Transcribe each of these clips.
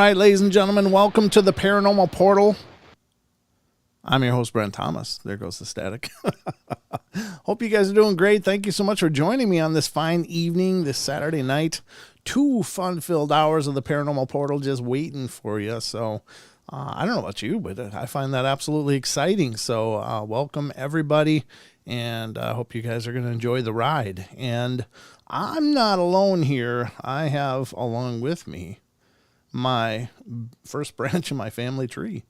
right, ladies and gentlemen, welcome to the Paranormal Portal. I'm your host, Brent Thomas. There goes the static. Hope you guys are doing great. Thank you so much for joining me on this fine evening, this Saturday night. 2 fun-filled hours of the Paranormal Portal just waiting for you. So I don't know about you, but I find that absolutely exciting. So welcome, everybody, and I hope you guys are going to enjoy the ride. And I'm not alone here. I have, along with me, my first branch of my family tree.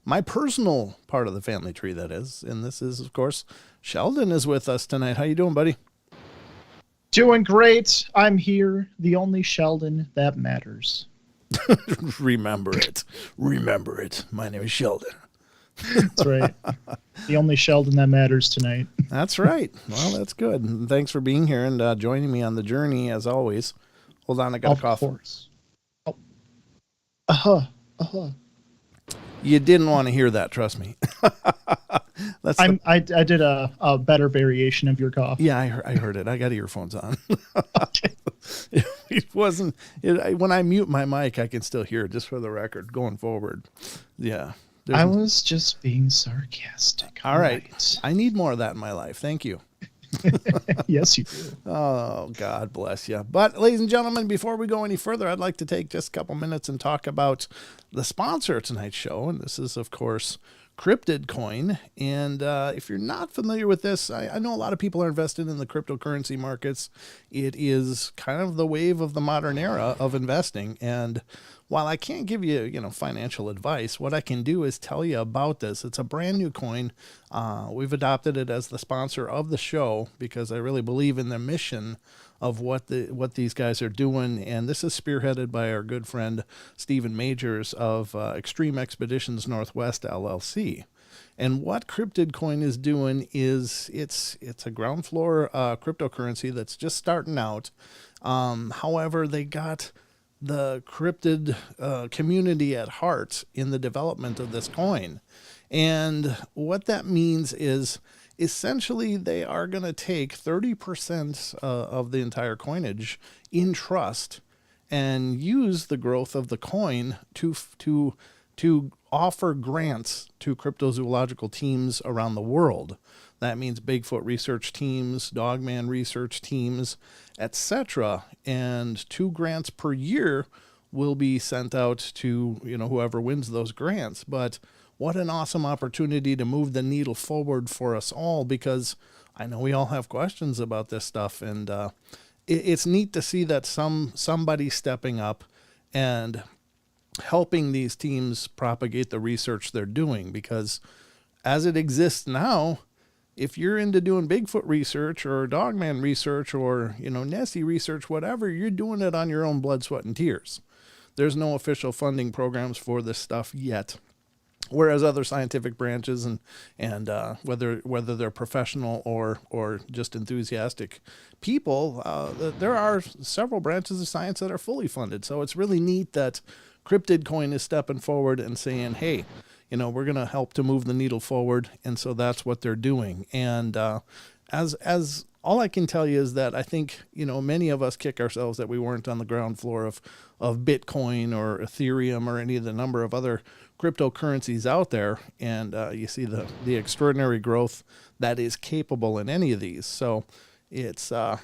My personal part of the family tree, that is. And this is, of course, Sheldon is with us tonight. How you doing, buddy? Doing great. I'm here, the only Sheldon that matters. Remember it. Remember it. My name is Sheldon. That's right. The only Sheldon that matters tonight. That's right. Well, that's good. And thanks for being here and joining me on the journey, as always. Hold on, I got a cough. Of course. Oh. You didn't want to hear that, trust me. I did a better variation of your cough. Yeah, I heard it. I got earphones on. Okay. It wasn't. When I mute my mic, I can still hear it, just for the record, going forward. Yeah. I was just being sarcastic. All right. I need more of that in my life. Thank you. Yes, you do. Oh, God bless you. But, ladies and gentlemen, before we go any further, I'd like to take just a couple minutes and talk about the sponsor of tonight's show. And this is, of course, Cryptid Coin. And if you're not familiar with this, I know a lot of people are invested in the cryptocurrency markets. It is kind of the wave of the modern era of investing. And while I can't give you, financial advice, what I can do is tell you about this. It's a brand new coin. We've adopted it as the sponsor of the show because I really believe in the mission of what these guys are doing. And this is spearheaded by our good friend Stephen Majors of Extreme Expeditions Northwest LLC. And what Cryptid Coin is doing is it's a ground floor cryptocurrency that's just starting out. However, they got the cryptid community at heart in the development of this coin. And what that means is essentially they are going to take 30% of the entire coinage in trust and use the growth of the coin to offer grants to cryptozoological teams around the world. That means Bigfoot research teams, Dogman research teams, etc. And 2 grants per year will be sent out to, whoever wins those grants. But what an awesome opportunity to move the needle forward for us all, because I know we all have questions about this stuff. And it's neat to see that somebody stepping up and helping these teams propagate the research they're doing, because as it exists now, if you're into doing Bigfoot research or Dogman research or, Nessie research, whatever, you're doing it on your own blood, sweat, and tears. There's no official funding programs for this stuff yet. Whereas other scientific branches and whether they're professional or just enthusiastic people, there are several branches of science that are fully funded. So it's really neat that Cryptid Coin is stepping forward and saying, hey, we're going to help to move the needle forward. And so that's what they're doing. And as all I can tell you is that I think, many of us kick ourselves that we weren't on the ground floor of Bitcoin or Ethereum or any of the number of other cryptocurrencies out there. And you see the extraordinary growth that is capable in any of these. So it's a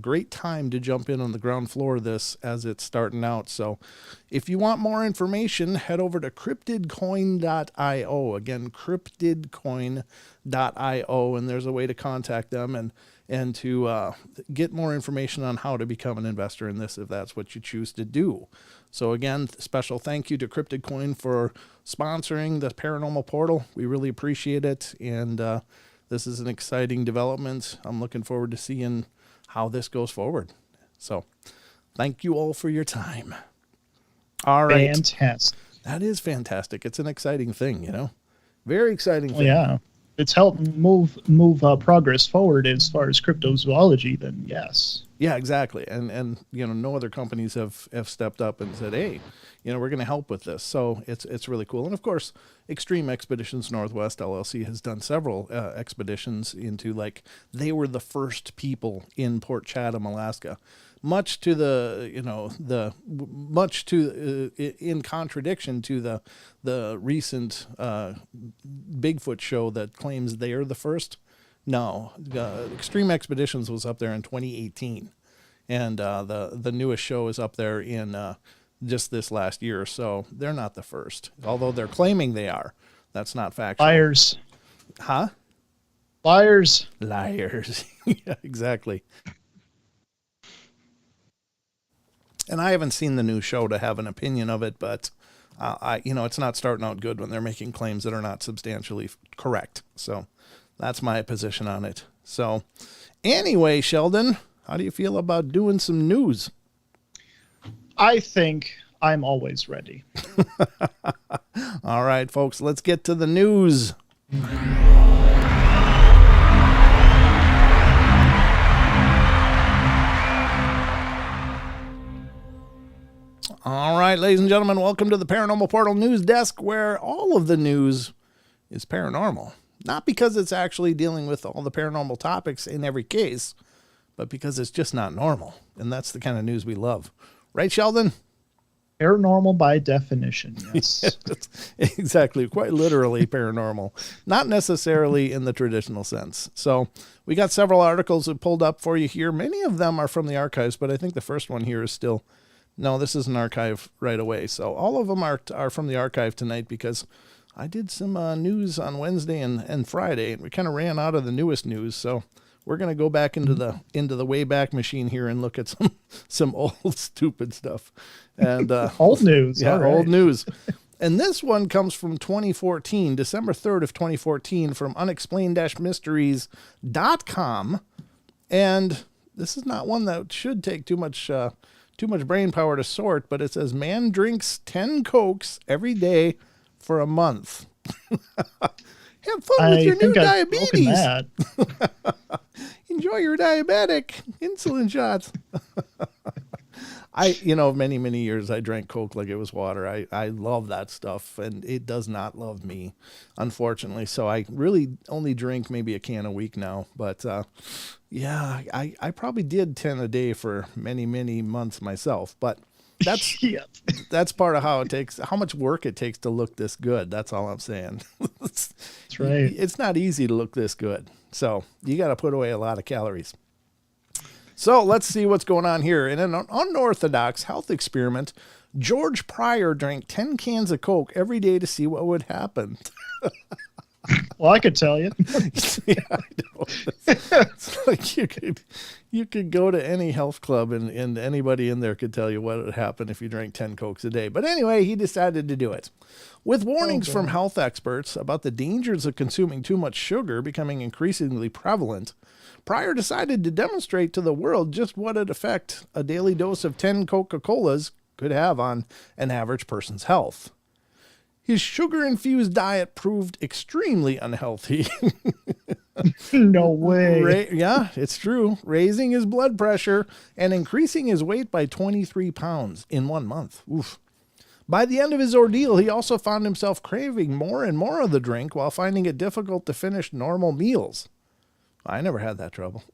great time to jump in on the ground floor of this as it's starting out. So if you want more information, head over to cryptidcoin.io. Again, cryptidcoin.io, and there's a way to contact them and to get more information on how to become an investor in this if that's what you choose to do. So again, special thank you to Cryptid Coin for sponsoring the Paranormal Portal. We really appreciate it, and this is an exciting development. I'm looking forward to seeing how this goes forward. So thank you all for your time. All right. Fantastic. That is fantastic. It's an exciting thing, Very exciting thing. Yeah. It's helped move progress forward as far as cryptozoology, then yes. Yeah, exactly. And no other companies have stepped up and said, hey, we're going to help with this. So it's really cool. And of course, Extreme Expeditions Northwest LLC has done several expeditions into, they were the first people in Port Chatham, Alaska much to the, in contradiction to the recent Bigfoot show that claims they're the first. No, Extreme Expeditions was up there in 2018, and the newest show is up there in just this last year. So they're not the first, although they're claiming they are. That's not factual. Liars. Huh? Liars. Liars. Yeah, exactly. And I haven't seen the new show to have an opinion of it, but it's not starting out good when they're making claims that are not substantially correct. So that's my position on it. So anyway, Sheldon, how do you feel about doing some news? I think I'm always ready. All right, folks, let's get to the news. All right, ladies and gentlemen, welcome to the Paranormal Portal News Desk, where all of the news is paranormal. Not because it's actually dealing with all the paranormal topics in every case, but because it's just not normal. And that's the kind of news we love. Right, Sheldon? Paranormal by definition, yes. Exactly, quite literally paranormal. Not necessarily in the traditional sense. So we got several articles that pulled up for you here. Many of them are from the archives, but I think the first one here is still... No, this is an archive right away. So all of them are from the archive tonight because I did some news on Wednesday and Friday, and we kind of ran out of the newest news. So we're going to go back into the Wayback Machine here and look at some old stupid stuff. And old news. Yeah, right. Old news. And this one comes from 2014, December 3rd of 2014, from unexplained-mysteries.com. And this is not one that should take too much brain power to sort, but it says man drinks 10 Cokes every day for a month. Have fun with your new diabetes. Enjoy your diabetic insulin shots. Many, many years I drank Coke like it was water. I love that stuff, and it does not love me, unfortunately. So I really only drink maybe a can a week now. But yeah, I probably did 10 a day for many, many months myself. But that's that's part of how much work it takes to look this good. That's all I'm saying. That's right. It's not easy to look this good. So you got to put away a lot of calories. So let's see what's going on here. In an unorthodox health experiment, George Pryor drank 10 cans of Coke every day to see what would happen. Well, I could tell you. Yeah, I know. It's like you could go to any health club and anybody in there could tell you what would happen if you drank 10 Cokes a day. But anyway, he decided to do it. With warnings from health experts about the dangers of consuming too much sugar becoming increasingly prevalent, Pryor decided to demonstrate to the world just what an effect a daily dose of 10 Coca-Colas could have on an average person's health. His sugar-infused diet proved extremely unhealthy. No way. Yeah, it's true. Raising his blood pressure and increasing his weight by 23 pounds in 1 month. Oof. By the end of his ordeal, he also found himself craving more and more of the drink while finding it difficult to finish normal meals. I never had that trouble.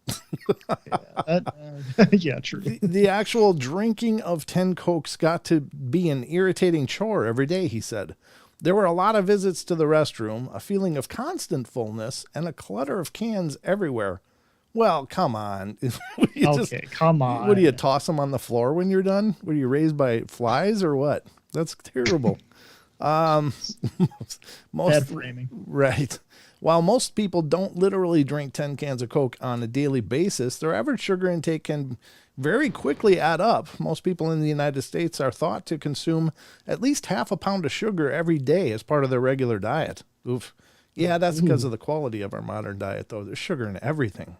Yeah, true. The actual drinking of 10 Cokes got to be an irritating chore every day, he said. There were a lot of visits to the restroom, a feeling of constant fullness, and a clutter of cans everywhere. Well, come on. Come on. What do you toss them on the floor when you're done? Were you raised by flies or what? That's terrible. Bad framing. Right. While most people don't literally drink 10 cans of Coke on a daily basis, their average sugar intake can very quickly add up. Most people in the United States are thought to consume at least half a pound of sugar every day as part of their regular diet. Oof. Yeah, that's because of the quality of our modern diet, though. There's sugar in everything.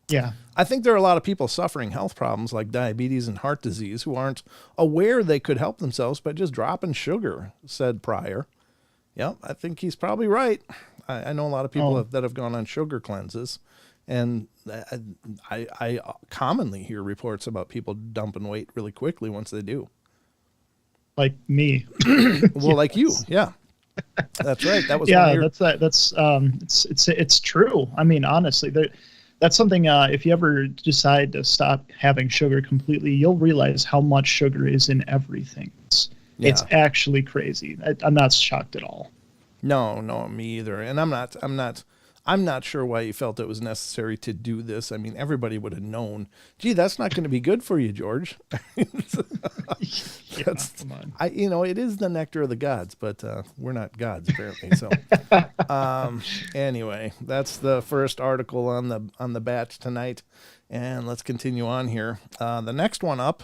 Yeah. I think there are a lot of people suffering health problems like diabetes and heart disease who aren't aware they could help themselves by just dropping sugar, said Pryor. Yep, I think he's probably right. I know a lot of people that have gone on sugar cleanses, and I commonly hear reports about people dumping weight really quickly once they do. Like me. Well, like you, yeah. That's right. That was it's true. I mean, honestly, That's something, if you ever decide to stop having sugar completely, you'll realize how much sugar is in everything. It's actually crazy. I'm not shocked at all. No, me either. And I'm not sure why he felt it was necessary to do this. I mean, everybody would have known. Gee, that's not going to be good for you, George. Come on. It is the nectar of the gods, but we're not gods apparently. So, anyway, that's the first article on the batch tonight, and let's continue on here. The next one up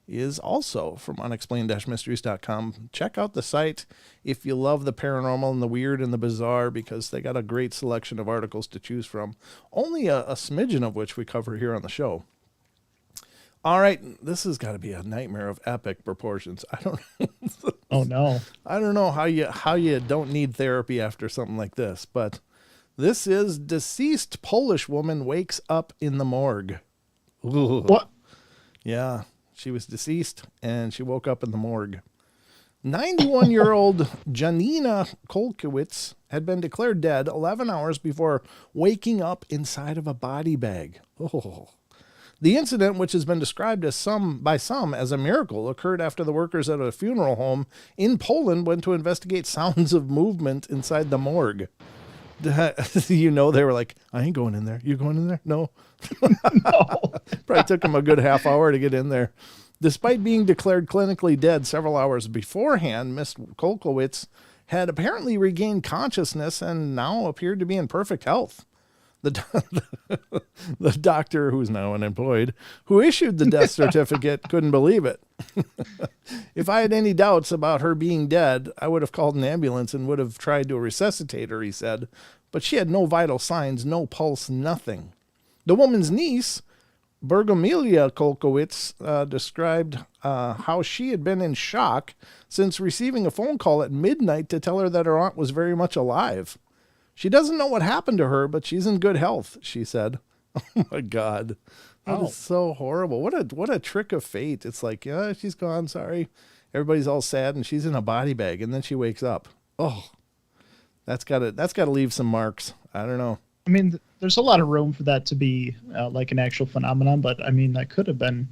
is also from unexplained-mysteries.com. Check out the site if you love the paranormal and the weird and the bizarre, because they got a great selection of articles to choose from, only a smidgen of which we cover here on the show. All right, this has got to be a nightmare of epic proportions. I don't Oh no. I don't know how you don't need therapy after something like this, but this is deceased Polish woman wakes up in the morgue. Ooh. What? Yeah. She was deceased, and she woke up in the morgue. 91-year-old Janina Kolkowitz had been declared dead 11 hours before waking up inside of a body bag. Oh. The incident, which has been described by some as a miracle, occurred after the workers at a funeral home in Poland went to investigate sounds of movement inside the morgue. They were like, I ain't going in there. You going in there? No. No. Probably took them a good half hour to get in there. Despite being declared clinically dead several hours beforehand, Miss Kolkowitz had apparently regained consciousness and now appeared to be in perfect health. The doctor, who's now unemployed, who issued the death certificate, couldn't believe it. If I had any doubts about her being dead, I would have called an ambulance and would have tried to resuscitate her, he said. But she had no vital signs, no pulse, nothing. The woman's niece, Bergomilia Kolkowitz, described how she had been in shock since receiving a phone call at midnight to tell her that her aunt was very much alive. She doesn't know what happened to her, but she's in good health, she said. Oh, my God. That is so horrible. What a trick of fate. It's like, yeah, she's gone, sorry. Everybody's all sad, and she's in a body bag, and then she wakes up. Oh, that's gotta leave some marks. I don't know. I mean, there's a lot of room for that to be like an actual phenomenon, but I mean, that could have been,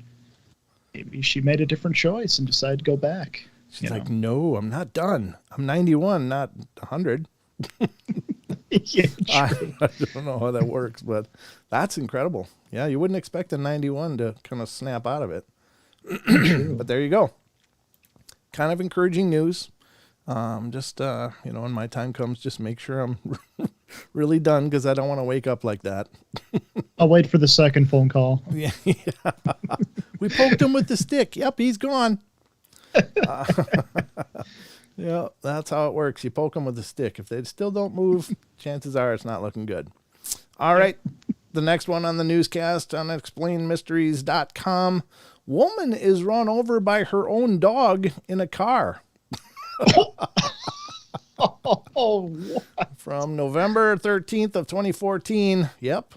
maybe she made a different choice and decided to go back. She's like, no, I'm not done. I'm 91, not 100. Yeah, I don't know how that works, but that's incredible. Yeah, you wouldn't expect a 91 to kind of snap out of it. But there you go. Kind of encouraging news. Just, when my time comes, just make sure I'm really done, because I don't want to wake up like that. I'll wait for the second phone call. Yeah. We poked him with the stick. Yep, he's gone. Yeah, that's how it works. You poke them with a stick. If they still don't move, chances are it's not looking good. All right. The next one on the newscast on explainedmysteries.com. Woman is run over by her own dog in a car. From November 13th of 2014. Yep.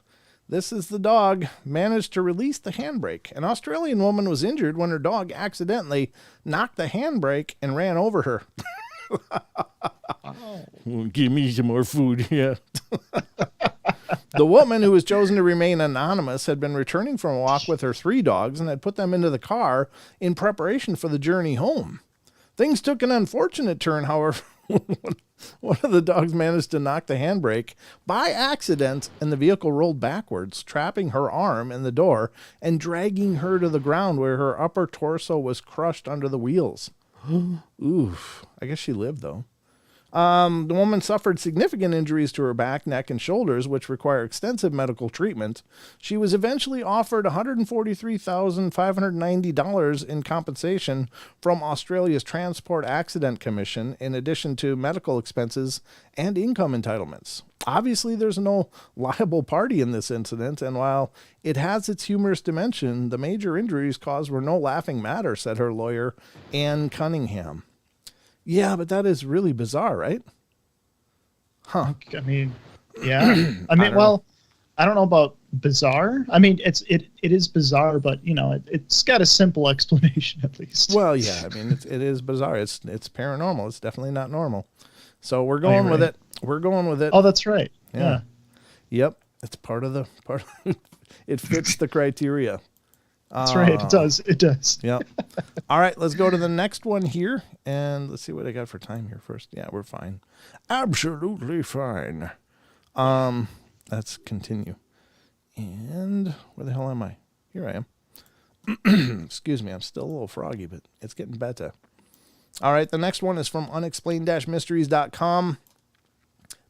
This is the dog managed to release the handbrake. An Australian woman was injured when her dog accidentally knocked the handbrake and ran over her. Give me some more food. Yeah. The woman, who was chosen to remain anonymous, had been returning from a walk with her 3 dogs and had put them into the car in preparation for the journey home. Things took an unfortunate turn, however. One of the dogs managed to knock the handbrake by accident, and the vehicle rolled backwards, trapping her arm in the door and dragging her to the ground, where her upper torso was crushed under the wheels. Oof. I guess she lived, though. The woman suffered significant injuries to her back, neck, and shoulders, which require extensive medical treatment. She was eventually offered $143,590 in compensation from Australia's Transport Accident Commission, in addition to medical expenses and income entitlements. Obviously, there's no liable party in this incident, and while it has its humorous dimension, the major injuries caused were no laughing matter, said her lawyer, Anne Cunningham. Yeah, but that is really bizarre, right? Huh. I mean, yeah. I mean, I don't know about bizarre. I mean, it is bizarre, but it's got a simple explanation at least. Well, yeah. I mean, it is bizarre. It's paranormal. It's definitely not normal. So we're going with it. We're going with it. Oh, that's right. Yeah. Yep. It's part of the part. It fits the criteria. That's right. It does. It does. Yep. All right, let's go to the next one here, and let's see what I got for time here first. Yeah, we're fine. Absolutely fine. Let's continue. And where the hell am I? Here I am. Excuse me, I'm still a little froggy, but it's getting better. All right, the next one is from unexplained-mysteries.com.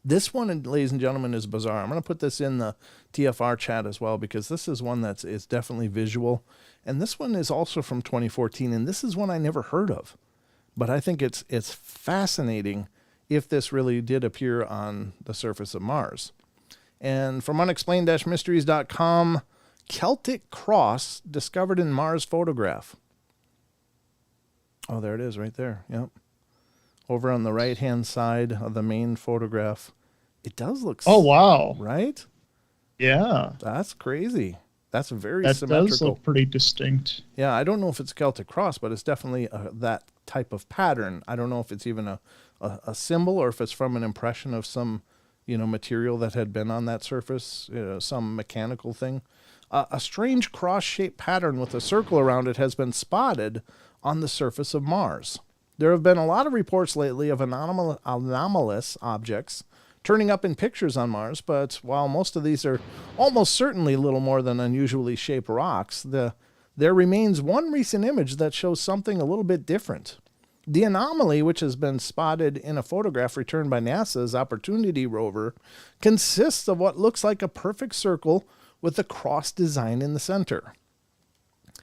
This one, ladies and gentlemen, is bizarre. I'm going to put this in the TFR chat as well, because this is one that's is definitely visual. And this one is also from 2014, and this is one I never heard of. But I think it's fascinating if this really did appear on the surface of Mars. And from unexplained-mysteries.com, Celtic cross discovered in Mars photograph. Oh, there it is right there. Yep. Over on the right-hand side of the main photograph. It does look... Oh, wow. Right? Yeah. That's crazy. That's very that symmetrical. That does look pretty distinct. Yeah, I don't know if it's a Celtic cross, but it's definitely that type of pattern. I don't know if it's even a symbol or if it's from an impression of some, material that had been on that surface, some mechanical thing. A strange cross-shaped pattern with a circle around it has been spotted on the surface of Mars. There have been a lot of reports lately of anomalous objects turning up in pictures on Mars, but while most of these are almost certainly little more than unusually shaped rocks, there remains one recent image that shows something a little bit different. The anomaly, which has been spotted in a photograph returned by NASA's Opportunity rover, consists of what looks like a perfect circle with a cross design in the center.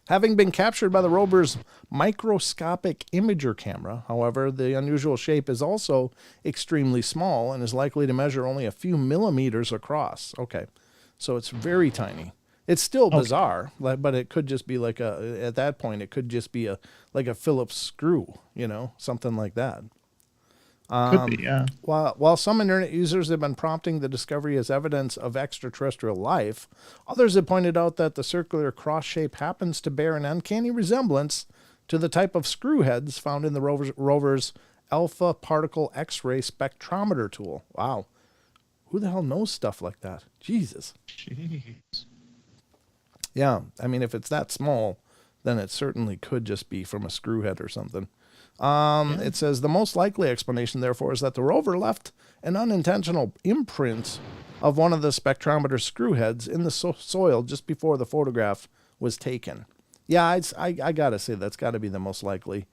Having been captured by the rover's microscopic imager camera, however, the unusual shape is also extremely small and is likely to measure only a few millimeters across. Okay, so it's very tiny. It's still bizarre, but it could just be like at that point, it could just be like a Phillips screw, something like that. Could be, yeah. While some internet users have been prompting the discovery as evidence of extraterrestrial life, others have pointed out that the circular cross shape happens to bear an uncanny resemblance to the type of screw heads found in the rover's alpha particle X-ray spectrometer tool. Wow. Who the hell knows stuff like that? Jesus. Jeez. Yeah, I mean, if it's that small, then it certainly could just be from a screw head or something. It says the most likely explanation, therefore, is that the rover left an unintentional imprint of one of the spectrometer screw heads in the soil just before the photograph was taken. Yeah, I gotta say that's got to be the most likely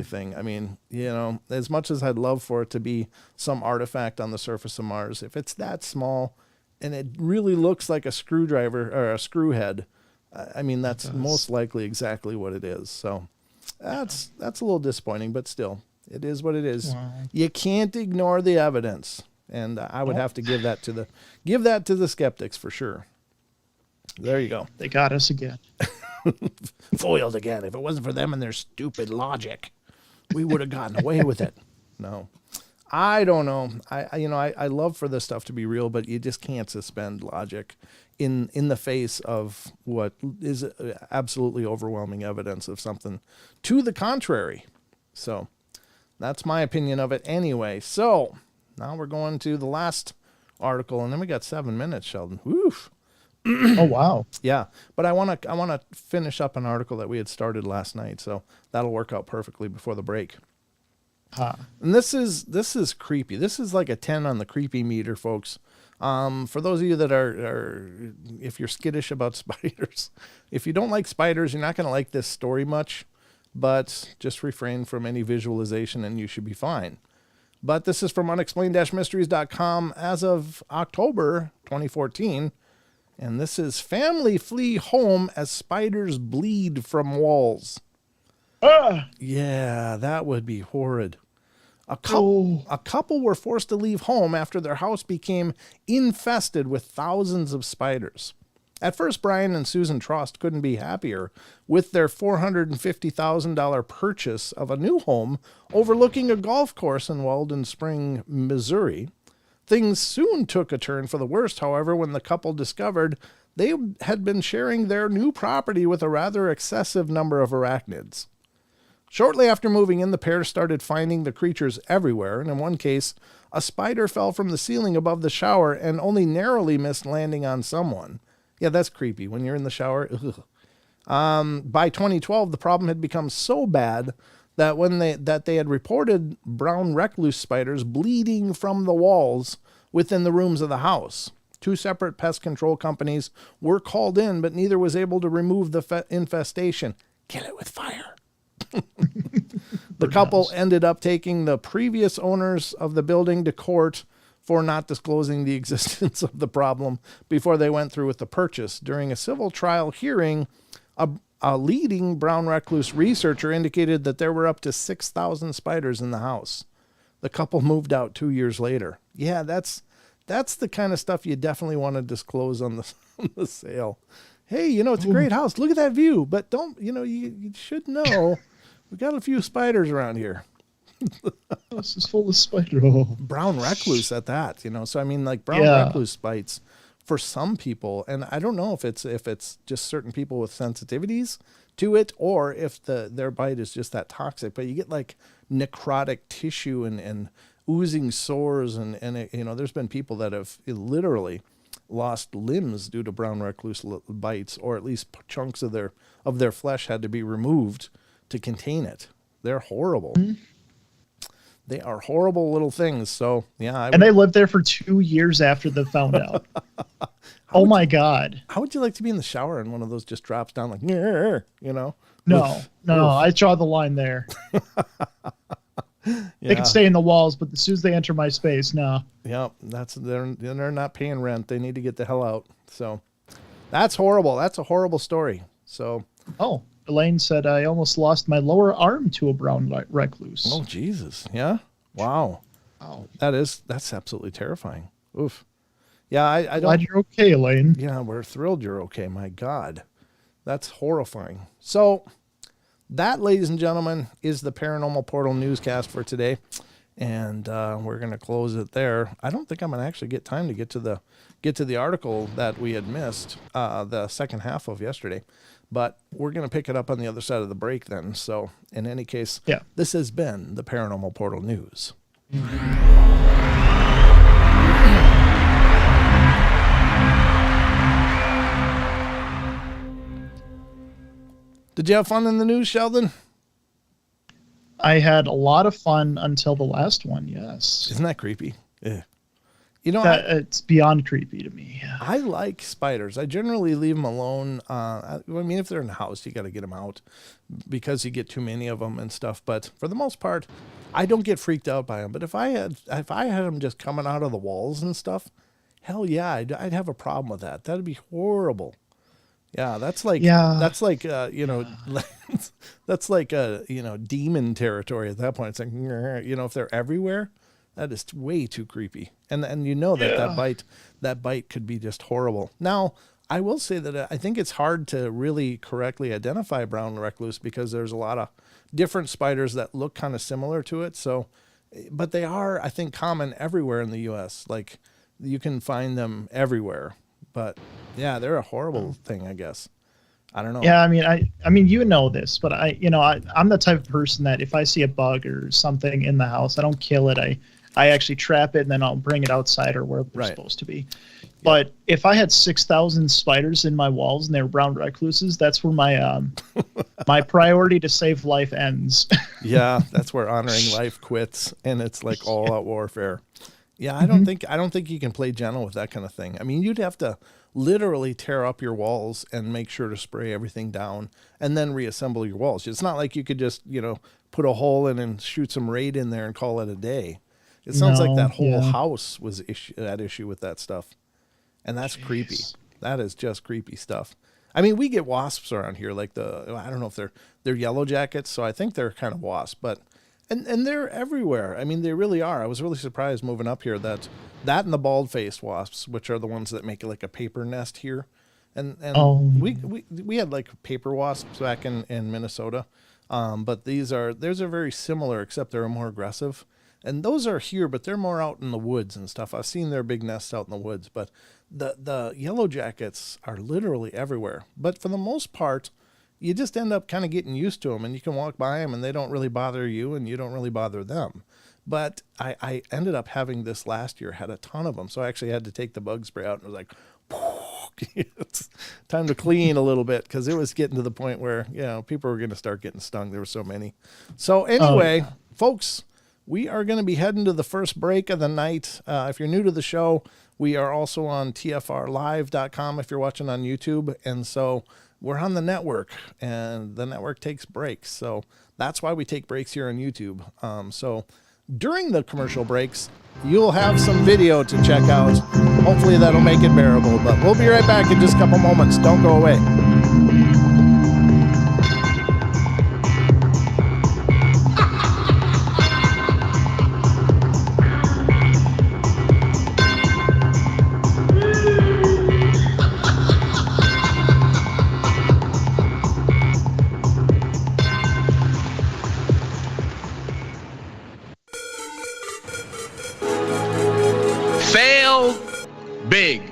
thing. I mean, as much as I'd love for it to be some artifact on the surface of Mars, if it's that small and it really looks like a screwdriver or a screw head, I mean, that's most likely exactly what it is. So. That's a little disappointing, but still, it is what it is. Wow. You can't ignore the evidence, and I would have to give that to the skeptics for sure. There you go. They got us again. Foiled again. If it wasn't for them and their stupid logic, we would have gotten away with it. No, I don't know. I love for this stuff to be real, but you just can't suspend logic in the face of what is absolutely overwhelming evidence of something to the contrary. So that's my opinion of it anyway. So now we're going to the last article, and then we got 7 minutes, Sheldon. Woof. Oh, wow. Yeah, but I want to finish up an article that we had started last night, so that'll work out perfectly before the break. Huh. And this is creepy. This is like a 10 on the creepy meter, folks. For those of you that are, if you're skittish about spiders, if you don't like spiders, you're not going to like this story much, but just refrain from any visualization and you should be fine. But this is from unexplained-mysteries.com as of October 2014. And this is family flee home as spiders bleed from walls. Yeah, that would be horrid. A couple were forced to leave home after their house became infested with thousands of spiders. At first, Brian and Susan Trost couldn't be happier with their $450,000 purchase of a new home overlooking a golf course in Walden Spring, Missouri. Things soon took a turn for the worst, however, when the couple discovered they had been sharing their new property with a rather excessive number of arachnids. Shortly after moving in, the pair started finding the creatures everywhere, and in one case, a spider fell from the ceiling above the shower and only narrowly missed landing on someone. Yeah, that's creepy when you're in the shower. By 2012, the problem had become so bad that they had reported brown recluse spiders bleeding from the walls within the rooms of the house. 2 separate pest control companies were called in, but neither was able to remove the infestation. Kill it with fire. The couple ended up taking the previous owners of the building to court for not disclosing the existence of the problem before they went through with the purchase. During a civil trial hearing, a leading brown recluse researcher indicated that there were up to 6,000 spiders in the house. The couple moved out 2 years later. Yeah, that's the kind of stuff you definitely want to disclose on the sale. Hey, it's a great house. Look at that view. But don't, you should know we got a few spiders around here. This is full of spiders. Brown recluse at that, So I mean, like brown recluse bites for some people, and I don't know if it's just certain people with sensitivities to it, or if their bite is just that toxic. But you get like necrotic tissue and oozing sores, and there's been people that have literally lost limbs due to brown recluse bites, or at least chunks of their flesh had to be removed to contain it. They're horrible. Mm-hmm. They are horrible little things. So yeah, and they lived there for 2 years after they found out. Oh my God! How would you like to be in the shower and one of those just drops down like, No, I draw the line there. They can stay in the walls, but as soon as they enter my space, no. Yeah, they're not paying rent. They need to get the hell out. So that's horrible. That's a horrible story. So. Oh, Elaine said I almost lost my lower arm to a brown recluse. Oh Jesus! Yeah. Wow. That's absolutely terrifying. Oof. Yeah, I don't. Glad you're okay, Elaine. Yeah, we're thrilled you're okay. My God, that's horrifying. So. That, ladies and gentlemen, is the Paranormal Portal newscast for today, and we're going to close it there. I don't think I'm going to actually get time to get to the article that we had missed, the second half of yesterday, but we're going to pick it up on the other side of the break then. So, in any case, This has been the Paranormal Portal news. Did you have fun in the news, Sheldon? I had a lot of fun until the last one, yes. Isn't that creepy? Yeah. It's beyond creepy to me. Yeah. I like spiders. I generally leave them alone. I mean, if they're in the house, you got to get them out because you get too many of them and stuff. But for the most part, I don't get freaked out by them. But if I had them just coming out of the walls and stuff, hell yeah, I'd have a problem with that. That'd be horrible. Yeah, that's like that's like demon territory at that point. It's like, if they're everywhere, that is way too creepy. And that bite could be just horrible. Now, I will say that I think it's hard to really correctly identify brown recluse because there's a lot of different spiders that look kind of similar to it. So, but they are, I think, common everywhere in the U.S. Like you can find them everywhere. But yeah, they're a horrible thing, I guess. I don't know. Yeah, I mean, this, but I'm the type of person that if I see a bug or something in the house, I don't kill it. I actually trap it and then I'll bring it outside or where they're supposed to be. Yeah. But if I had 6,000 spiders in my walls and they were brown recluses, that's where my my priority to save life ends. Yeah, that's where honoring life quits, and it's like all out warfare. Yeah, I don't think you can play gentle with that kind of thing. I mean, you'd have to literally tear up your walls and make sure to spray everything down and then reassemble your walls. It's not like you could just, put a hole in and shoot some raid in there and call it a day. It sounds like that whole house was at issue with that stuff. And that's creepy. That is just creepy stuff. I mean, we get wasps around here, like I don't know if they're yellow jackets, so I think they're kind of wasps, but And they're everywhere. I mean, they really are. I was really surprised moving up here that and the bald-faced wasps, which are the ones that make like a paper nest here. And we had like paper wasps back in Minnesota. But those are very similar, except they're more aggressive. And those are here, but they're more out in the woods and stuff. I've seen their big nests out in the woods, but the yellow jackets are literally everywhere. But for the most part, you just end up kind of getting used to them, and you can walk by them and they don't really bother you and you don't really bother them. But I ended up having this last year, had a ton of them. So I actually had to take the bug spray out and it was like, it's time to clean a little bit, because it was getting to the point where, people were going to start getting stung. There were so many. So anyway, folks, we are going to be heading to the first break of the night. If you're new to the show, we are also on tfrlive.com if you're watching on YouTube. And so we're on the network, and the network takes breaks. So that's why we take breaks here on YouTube. So during the commercial breaks, you'll have some video to check out. Hopefully that'll make it bearable. But we'll be right back in just a couple moments. Don't go away. Fail big.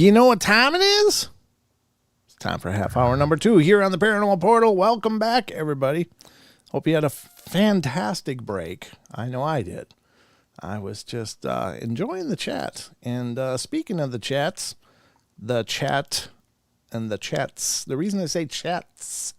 You know what time it is? It's time for half hour number 2 here on the Paranormal Portal. Welcome back, everybody. Hope you had a fantastic break. I know I did. I was just enjoying the chat. And speaking of the chats, the reason I say chats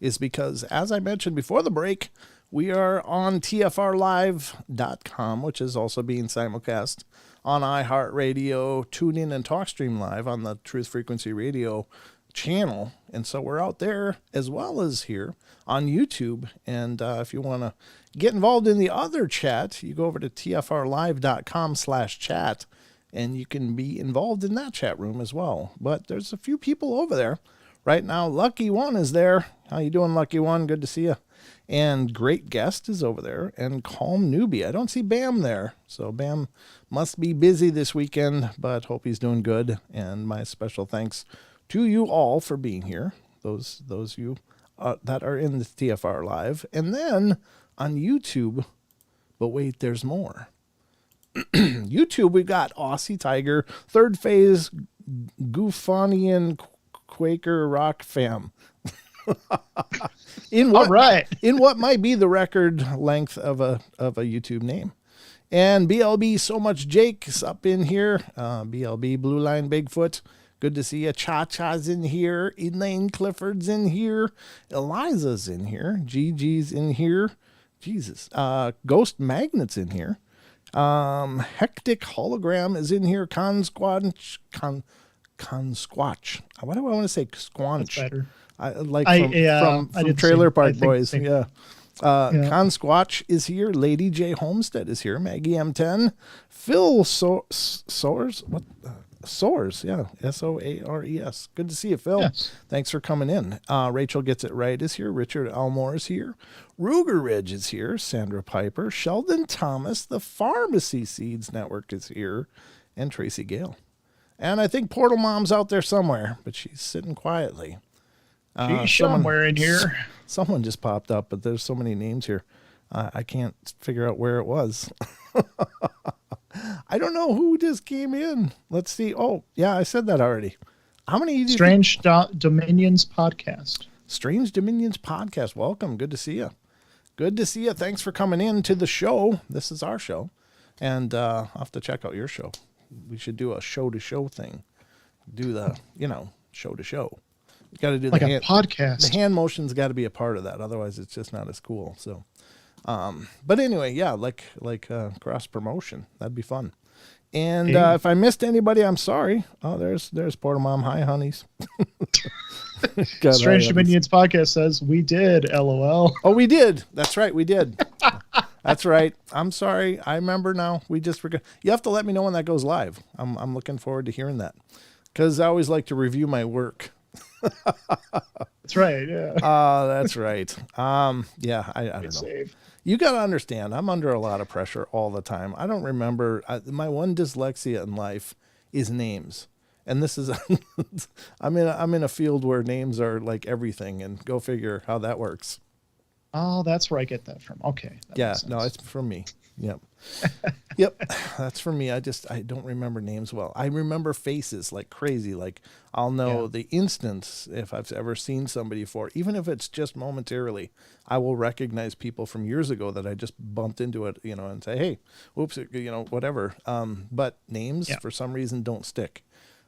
is because, as I mentioned before the break, we are on tfrlive.com, which is also being simulcast on iHeartRadio, TuneIn, and TalkStream Live on the Truth Frequency Radio channel. And so we're out there as well as here on YouTube. And if you want to get involved in the other chat, you go over to tfrlive.com/chat, and you can be involved in that chat room as well. But there's a few people over there right now. Lucky One is there. How you doing, Lucky One? Good to see you. And Great Guest is over there. And Calm Newbie. I don't see Bam there. So Bam must be busy this weekend, but hope he's doing good. And my special thanks to you all for being here. Those you that are in the TFR Live. And then on YouTube, but wait, there's more. YouTube, we've got Aussie Tiger, Third Phase, Goofanian Quaker Rock Fam. In what might be the record length of a YouTube name. And BLB So Much Jake's up in here. BLB Blue Line Bigfoot. Good to see you. Cha-Cha's in here. Elaine Clifford's in here. Eliza's in here. Gigi's in here. Jesus. Ghost Magnet's in here. Hectic Hologram is in here. Consquatch. Why do I want to say squanch? That's better. From Trailer Park Boys. Yeah. Consquatch is here. Lady J Homestead is here. Maggie M10. Phil Soares. What? Soares. Yeah. Soares. Good to see you, Phil. Yes. Thanks for coming in. Rachel Gets It Right is here. Richard Elmore is here. Ruger Ridge is here. Sandra Piper. Sheldon Thomas. The Pharmacy Seeds Network is here. And Tracy Gale. And I think Portal Mom's out there somewhere, but she's sitting quietly. She's somewhere in here. Someone just popped up, but there's so many names here. I can't figure out where it was. I don't know who just came in. Let's see. Oh, yeah, I said that already. How many? Strange Dominions podcast. Strange Dominions podcast. Welcome. Good to see you. Good to see you. Thanks for coming in to the show. This is our show. And I'll have to check out your show. We should do a show-to-show thing. Do the, show-to-show. You got to do like the a podcast. The hand motion's got to be a part of that. Otherwise, it's just not as cool. So, but anyway, yeah, like cross promotion. That'd be fun. And if I missed anybody, I'm sorry. Oh, there's Portal Mom. Hi, honeys. Strange Dominions podcast says we did. LOL. Oh, we did. That's right. We did. That's right. I'm sorry. I remember now. We just forgot. You have to let me know when that goes live. I'm looking forward to hearing that because I always like to review my work. That's right. Yeah. That's right. Yeah. I don't know. Saved. You got to understand. I'm under a lot of pressure all the time. I don't remember. My one dyslexia in life is names, and this is I'm in a field where names are like everything, and go figure how that works. Oh, that's where I get that from. Okay. Yeah, no, it's from me. Yep. Yep. That's from me. I don't remember names well. I remember faces like crazy. Like I'll know the instance if I've ever seen somebody before, even if it's just momentarily, I will recognize people from years ago that I just bumped into it, and say, hey, whoops, whatever. But names for some reason don't stick.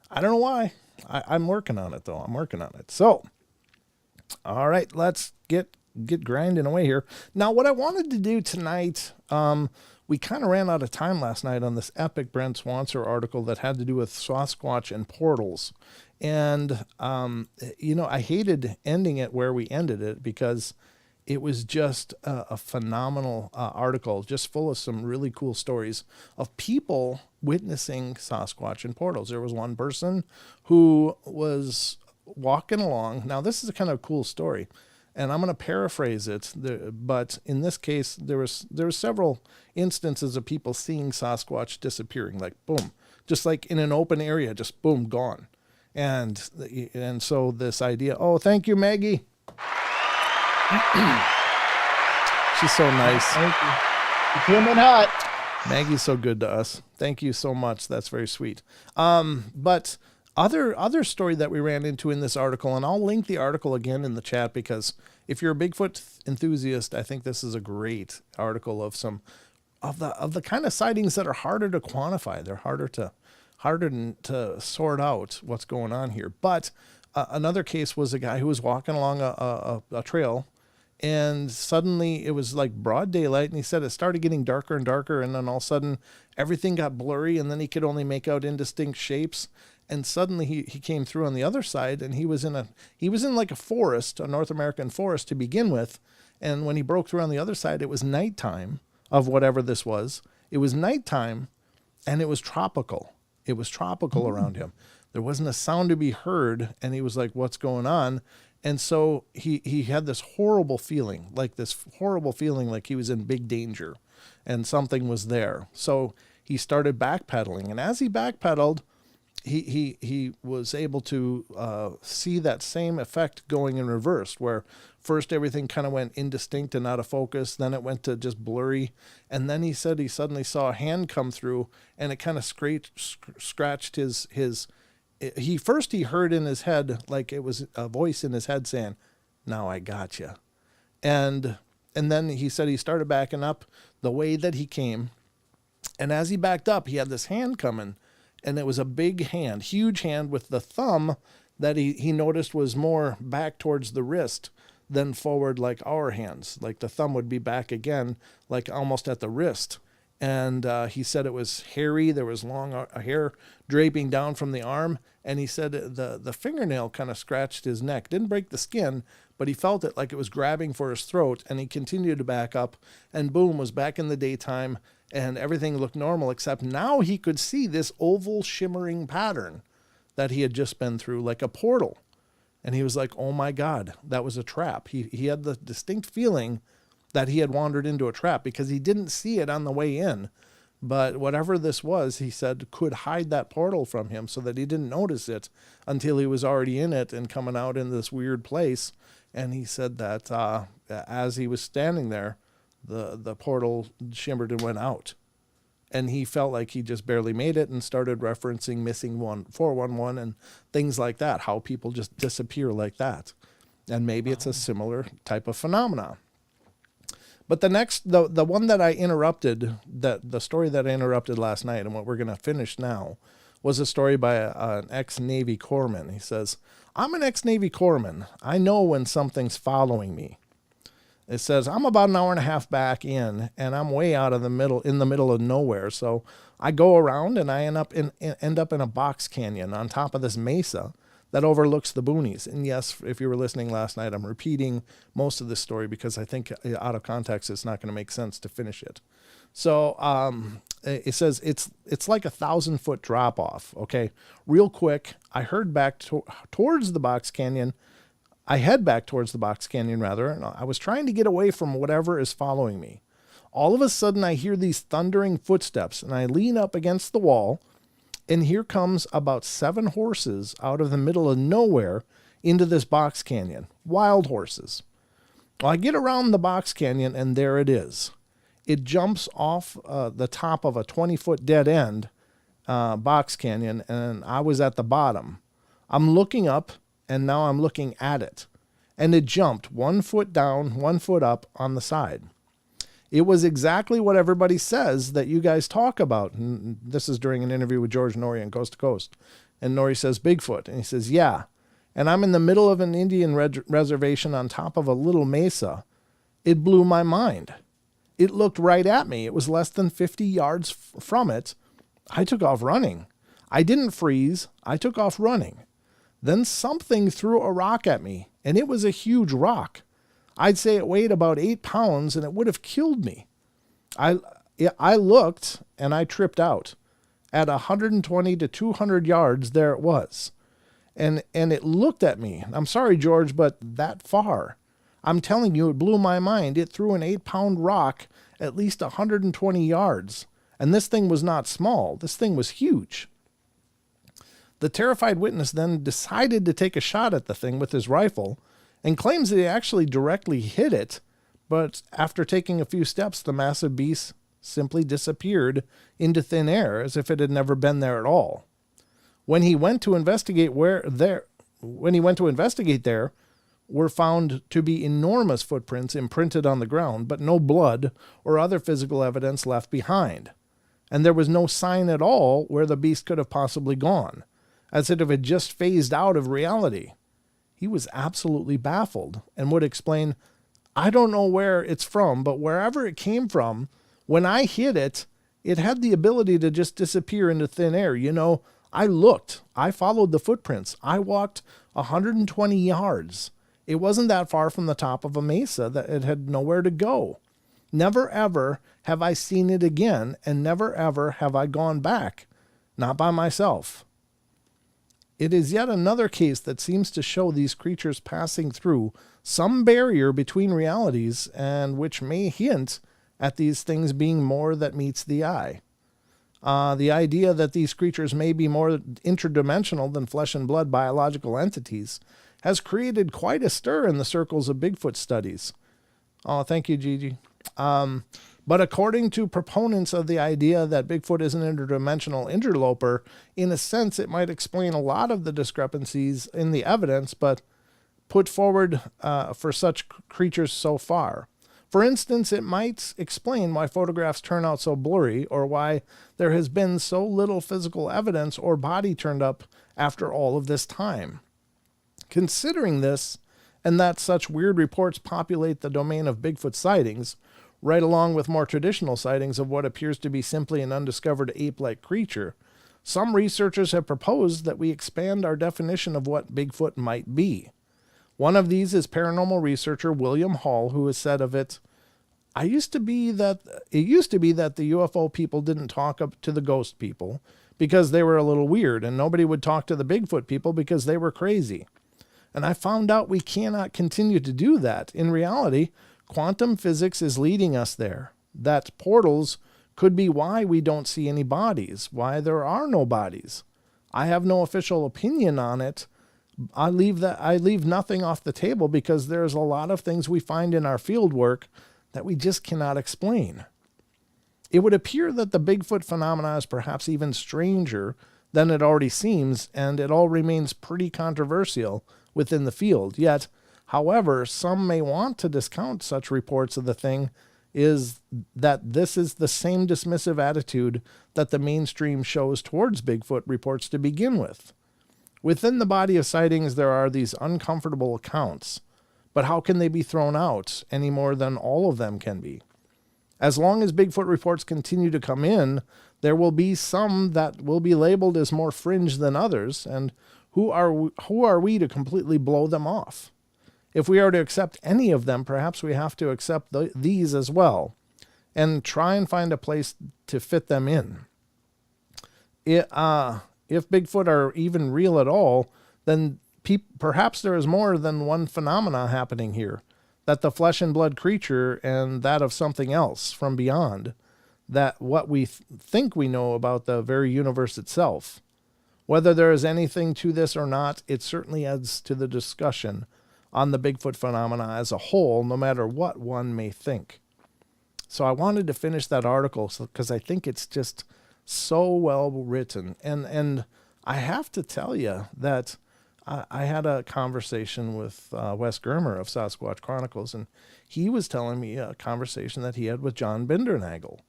I don't know why. I'm working on it though. I'm working on it. So, all right, let's get grinding away here. Now, what I wanted to do tonight, we kind of ran out of time last night on this epic Brent Swanser article that had to do with Sasquatch and portals. And, I hated ending it where we ended it because it was just a phenomenal article, just full of some really cool stories of people witnessing Sasquatch and portals. There was one person who was walking along. Now, this is a kind of cool story. And I'm going to paraphrase it, but in this case, there was several instances of people seeing Sasquatch disappearing, like boom, just like in an open area, just boom, gone. And so this idea, oh, thank you, Maggie. She's so nice. Thank you. You came in hot. Maggie's so good to us. Thank you so much. That's very sweet. But Other story that we ran into in this article, and I'll link the article again in the chat, because if you're a Bigfoot enthusiast, I think this is a great article of some of the kind of sightings that are harder to quantify. They're harder to sort out what's going on here. But another case was a guy who was walking along a trail, and suddenly it was like broad daylight, and he said it started getting darker and darker, and then all of a sudden everything got blurry, and then he could only make out indistinct shapes. And suddenly he came through on the other side, and he was in like a forest, a North American forest to begin with. And when he broke through on the other side, it was nighttime of whatever this was. It was nighttime, and it was tropical. It was tropical around him. There wasn't a sound to be heard, and he was like, what's going on? And so he had this horrible feeling like he was in big danger, and something was there. So he started backpedaling, and as he backpedaled, he was able to see that same effect going in reverse, where first everything kind of went indistinct and out of focus, then it went to just blurry, and then he said he suddenly saw a hand come through, and it kind of scratched his he heard in his head, like it was a voice in his head saying, "Now I got you," and then he said he started backing up the way that he came, and as he backed up, he had this hand coming. And it was a big hand, huge hand, with the thumb that he noticed was more back towards the wrist than forward like our hands. Like the thumb would be back again, like almost at the wrist. And he said it was hairy. There was long hair draping down from the arm. And he said the fingernail kind of scratched his neck. Didn't break the skin, but he felt it like it was grabbing for his throat. And he continued to back up. And boom, was back in the daytime. And everything looked normal, except now he could see this oval shimmering pattern that he had just been through, like a portal. And he was like, oh my God, that was a trap. He had the distinct feeling that he had wandered into a trap, because he didn't see it on the way in. But whatever this was, he said, could hide that portal from him so that he didn't notice it until he was already in it and coming out in this weird place. And he said that as he was standing there, the portal shimmered and went out, and he felt like he just barely made it, and started referencing missing 411 and things like that, how people just disappear like that. And maybe it's a similar type of phenomenon. But the one that I interrupted, the story that I interrupted last night, and what we're going to finish now, was a story by an ex-Navy corpsman. He says, I'm an ex-Navy corpsman. I know when something's following me. It says, I'm about an hour and a half back in, and I'm way out of in the middle of nowhere. So I go around, and I end up in a box canyon on top of this mesa that overlooks the boonies. And yes, if you were listening last night, I'm repeating most of this story because I think out of context, it's not going to make sense to finish it. So it says it's like 1,000-foot drop off. Okay, real quick, I heard back towards the box canyon. I head back towards the box canyon, rather, and I was trying to get away from whatever is following me. All of a sudden, I hear these thundering footsteps, and I lean up against the wall, and here comes about 7 horses out of the middle of nowhere into this box canyon. Wild horses. Well, I get around the box canyon, and there it is. It jumps off the top of a 20-foot dead end box canyon, and I was at the bottom. I'm looking up, and now I'm looking at it. And it jumped 1 foot down, 1 foot up on the side. It was exactly what everybody says that you guys talk about. And this is during an interview with George Norrie on Coast to Coast. And Norrie says, Bigfoot. And he says, yeah. And I'm in the middle of an Indian reservation on top of a little mesa. It blew my mind. It looked right at me. It was less than 50 yards from it. I took off running. I didn't freeze. I took off running. Then something threw a rock at me, and it was a huge rock. I'd say it weighed about 8 pounds, and it would have killed me. I looked, and I tripped out. At 120 to 200 yards, there it was. And it looked at me. I'm sorry, George, but that far. I'm telling you, it blew my mind. It threw an 8-pound rock at least 120 yards. And this thing was not small. This thing was huge. The terrified witness then decided to take a shot at the thing with his rifle and claims that he actually directly hit it, but after taking a few steps, the massive beast simply disappeared into thin air as if it had never been there at all. When he went to investigate there were found to be enormous footprints imprinted on the ground, but no blood or other physical evidence left behind. And there was no sign at all where the beast could have possibly gone, as if it had just phased out of reality. He was absolutely baffled and would explain, I don't know where it's from, but wherever it came from, when I hit it, it had the ability to just disappear into thin air. You know, I looked, I followed the footprints. I walked 120 yards. It wasn't that far from the top of a mesa that it had nowhere to go. Never ever have I seen it again, and never ever have I gone back, not by myself. It is yet another case that seems to show these creatures passing through some barrier between realities, and which may hint at these things being more that meets the eye. The idea that these creatures may be more interdimensional than flesh and blood biological entities has created quite a stir in the circles of Bigfoot studies. Oh, thank you, Gigi. But according to proponents of the idea that Bigfoot is an interdimensional interloper, in a sense it might explain a lot of the discrepancies in the evidence but put forward for such creatures so far. For instance, it might explain why photographs turn out so blurry, or why there has been so little physical evidence or body turned up after all of this time. Considering this, and that such weird reports populate the domain of Bigfoot sightings, right along with more traditional sightings of what appears to be simply an undiscovered ape-like creature, some researchers have proposed that we expand our definition of what Bigfoot might be. One of these is paranormal researcher William Hall, who has said of it, it used to be that the UFO people didn't talk up to the ghost people because they were a little weird, and nobody would talk to the Bigfoot people because they were crazy. And I found out we cannot continue to do that. In reality, quantum physics is leading us there. That portals could be why we don't see any bodies, why there are no bodies. I have no official opinion on it. I leave nothing off the table because there's a lot of things we find in our field work that we just cannot explain. It would appear that the Bigfoot phenomena is perhaps even stranger than it already seems, and it all remains pretty controversial within the field. Yet, however, some may want to discount such reports of the thing is that this is the same dismissive attitude that the mainstream shows towards Bigfoot reports to begin with. Within the body of sightings, there are these uncomfortable accounts, but how can they be thrown out any more than all of them can be? As long as Bigfoot reports continue to come in, there will be some that will be labeled as more fringe than others, and who are we to completely blow them off? If we are to accept any of them, perhaps we have to accept these as well, and try and find a place to fit them in. If Bigfoot are even real at all, then perhaps there is more than one phenomena happening here, that the flesh and blood creature and that of something else from beyond, that what we think we know about the very universe itself. Whether there is anything to this or not, it certainly adds to the discussion on the Bigfoot phenomena as a whole, no matter what one may think. So I wanted to finish that article because I think it's just so well written. And I have to tell you that I had a conversation with Wes Germer of Sasquatch Chronicles, and he was telling me a conversation that he had with John Bindernagel.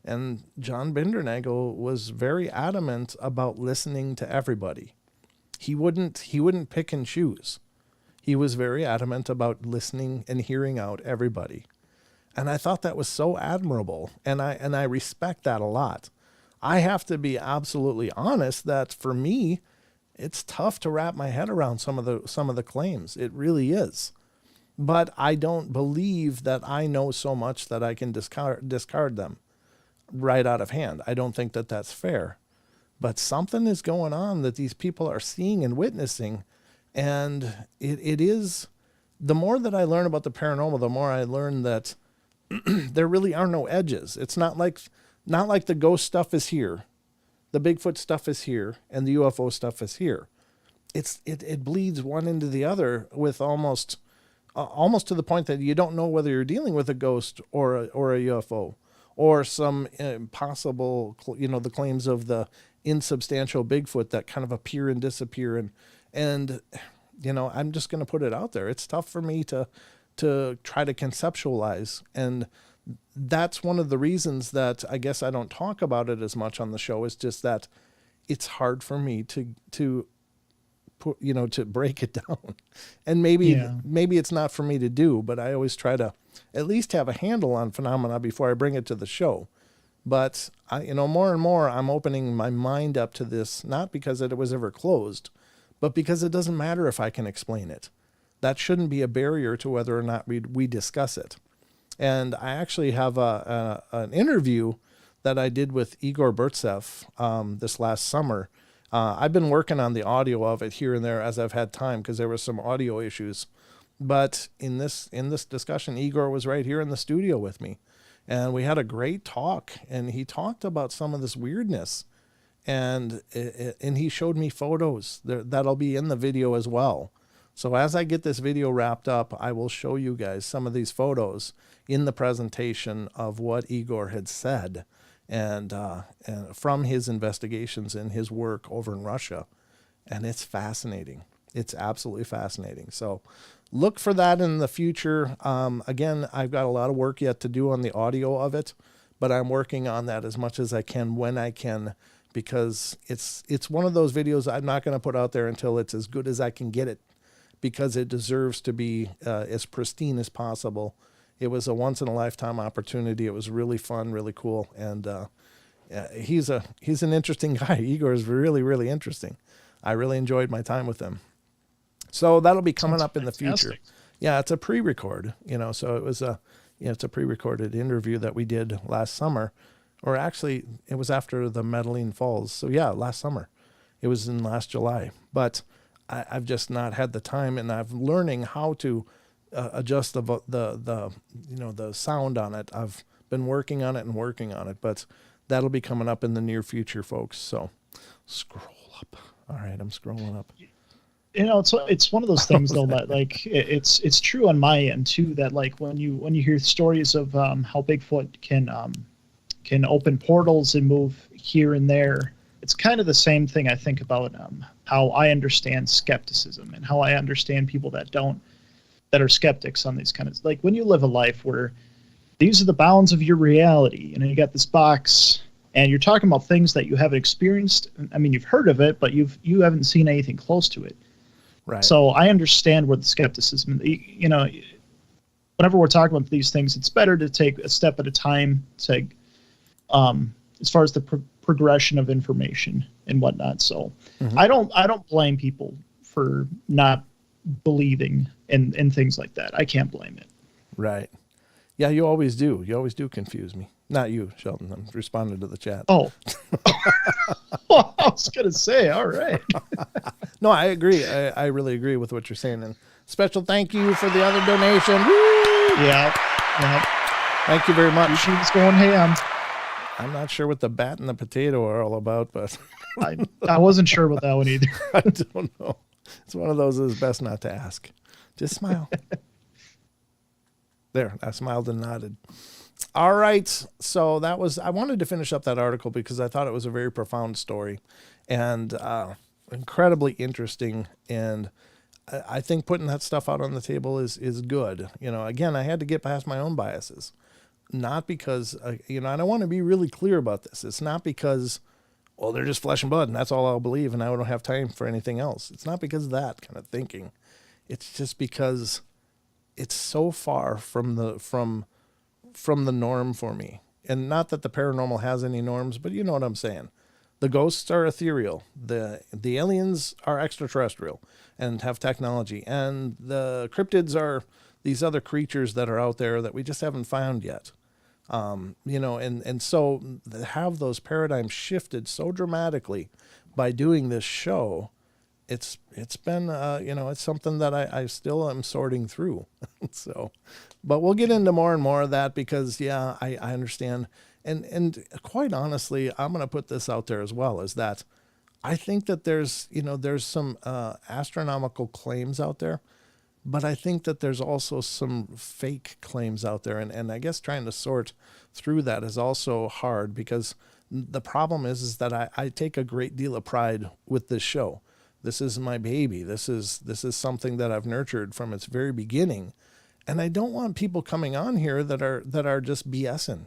And John Bindernagel was very adamant about listening to everybody. He wouldn't pick and choose. He was very adamant about listening and hearing out everybody. And I thought that was so admirable, and I respect that a lot. I have to be absolutely honest that for me, it's tough to wrap my head around some of the claims. It really is. But I don't believe that I know so much that I can discard them right out of hand. I don't think that that's fair. But something is going on that these people are seeing and witnessing. And it is, the more that I learn about the paranormal, the more I learn that there really are no edges. It's not like the ghost stuff is here, the Bigfoot stuff is here, and the UFO stuff is here. It bleeds one into the other with almost to the point that you don't know whether you're dealing with a ghost or a UFO or some possible, the claims of the insubstantial Bigfoot that kind of appear and disappear. And I'm just going to put it out there. It's tough for me to try to conceptualize. And that's one of the reasons that I guess I don't talk about it as much on the show, is just that it's hard for me to put, to break it down. And maybe it's not for me to do, but I always try to at least have a handle on phenomena before I bring it to the show. But more and more, I'm opening my mind up to this, not because it was ever closed, but because it doesn't matter if I can explain it. That shouldn't be a barrier to whether or not we discuss it. And I actually have an interview that I did with Igor Burtsev this last summer. I've been working on the audio of it here and there as I've had time, because there were some audio issues. But in this discussion, Igor was right here in the studio with me, and we had a great talk. And he talked about some of this weirdness, and he showed me photos that'll be in the video as well. So as I get this video wrapped up, I will show you guys some of these photos in the presentation of what Igor had said, and from his investigations and his work over in Russia. And it's fascinating. It's absolutely fascinating. So look for that in the future. Again, I've got a lot of work yet to do on the audio of it, but I'm working on that as much as I can when I can, because it's one of those videos I'm not going to put out there until it's as good as I can get it, because it deserves to be as pristine as possible. It was a once-in-a-lifetime opportunity. It was really fun, really cool. And he's an interesting guy. Igor is really, really interesting. I really enjoyed my time with him. So that'll be coming up in the future. Yeah, it's a pre-record, so it was it's a pre-recorded interview that we did last summer. Or actually, it was after the Medellin Falls. So yeah, last summer. It was in last July. But I've just not had the time, and I'm learning how to adjust the sound on it. I've been working on it, but that'll be coming up in the near future, folks. So scroll up. All right, I'm scrolling up. It's one of those things though that like it's true on my end too, that like when you hear stories of how Bigfoot can open portals and move here and there, it's kind of the same thing I think about how I understand skepticism and how I understand people that are skeptics on these kind of, like when you live a life where these are the bounds of your reality, you got this box and you're talking about things that you haven't experienced. I mean, you've heard of it, but you haven't seen anything close to it. Right. So I understand where the skepticism, whenever we're talking about these things, it's better to take a step at a time to, as far as the progression of information and whatnot. So I don't blame people for not believing in things like that. I can't blame it. Right. Yeah, you always do. You always do confuse me. Not you, Sheldon. I'm responding to the chat. Oh. Well, I was going to say, all right. No, I agree. I really agree with what you're saying. And special thank you for the other donation. Woo! Yeah. Thank you very much. She's going ham. I'm not sure what the bat and the potato are all about, but I wasn't sure about that one either. I don't know. It's one of those that's best not to ask. Just smile. There, I smiled and nodded. All right. So I wanted to finish up that article because I thought it was a very profound story and incredibly interesting. And I think putting that stuff out on the table is good. Again, I had to get past my own biases, not because, I don't want to be really clear about this. It's not because, well, they're just flesh and blood and that's all I'll believe and I don't have time for anything else. It's not because of that kind of thinking. It's just because it's so far from the norm for me. And not that the paranormal has any norms, but you know what I'm saying. The ghosts are ethereal. The aliens are extraterrestrial and have technology. And the cryptids are these other creatures that are out there that we just haven't found yet. And so have those paradigms shifted so dramatically by doing this show. It's been, it's something that I still am sorting through. So, but we'll get into more and more of that because, I understand. And quite honestly, I'm going to put this out there as well, is that I think that there's some astronomical claims out there, but I think that there's also some fake claims out there. And I guess trying to sort through that is also hard because The problem is that I take a great deal of pride with this show. This is my baby. This is something that I've nurtured from its very beginning. And I don't want people coming on here that are just BSing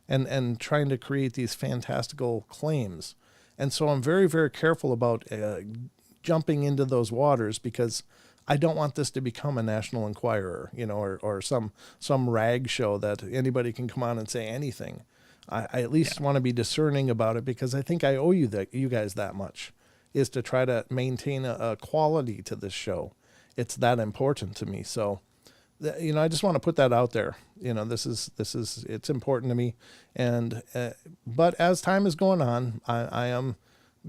and trying to create these fantastical claims. And so I'm very, very careful about jumping into those waters, because I don't want this to become a National Enquirer, or some rag show that anybody can come on and say anything. I at least want to be discerning about it, because I think I owe you guys that much, is to try to maintain a quality to this show. It's that important to me. So, I just want to put that out there. It's important to me. And, but as time is going on, I am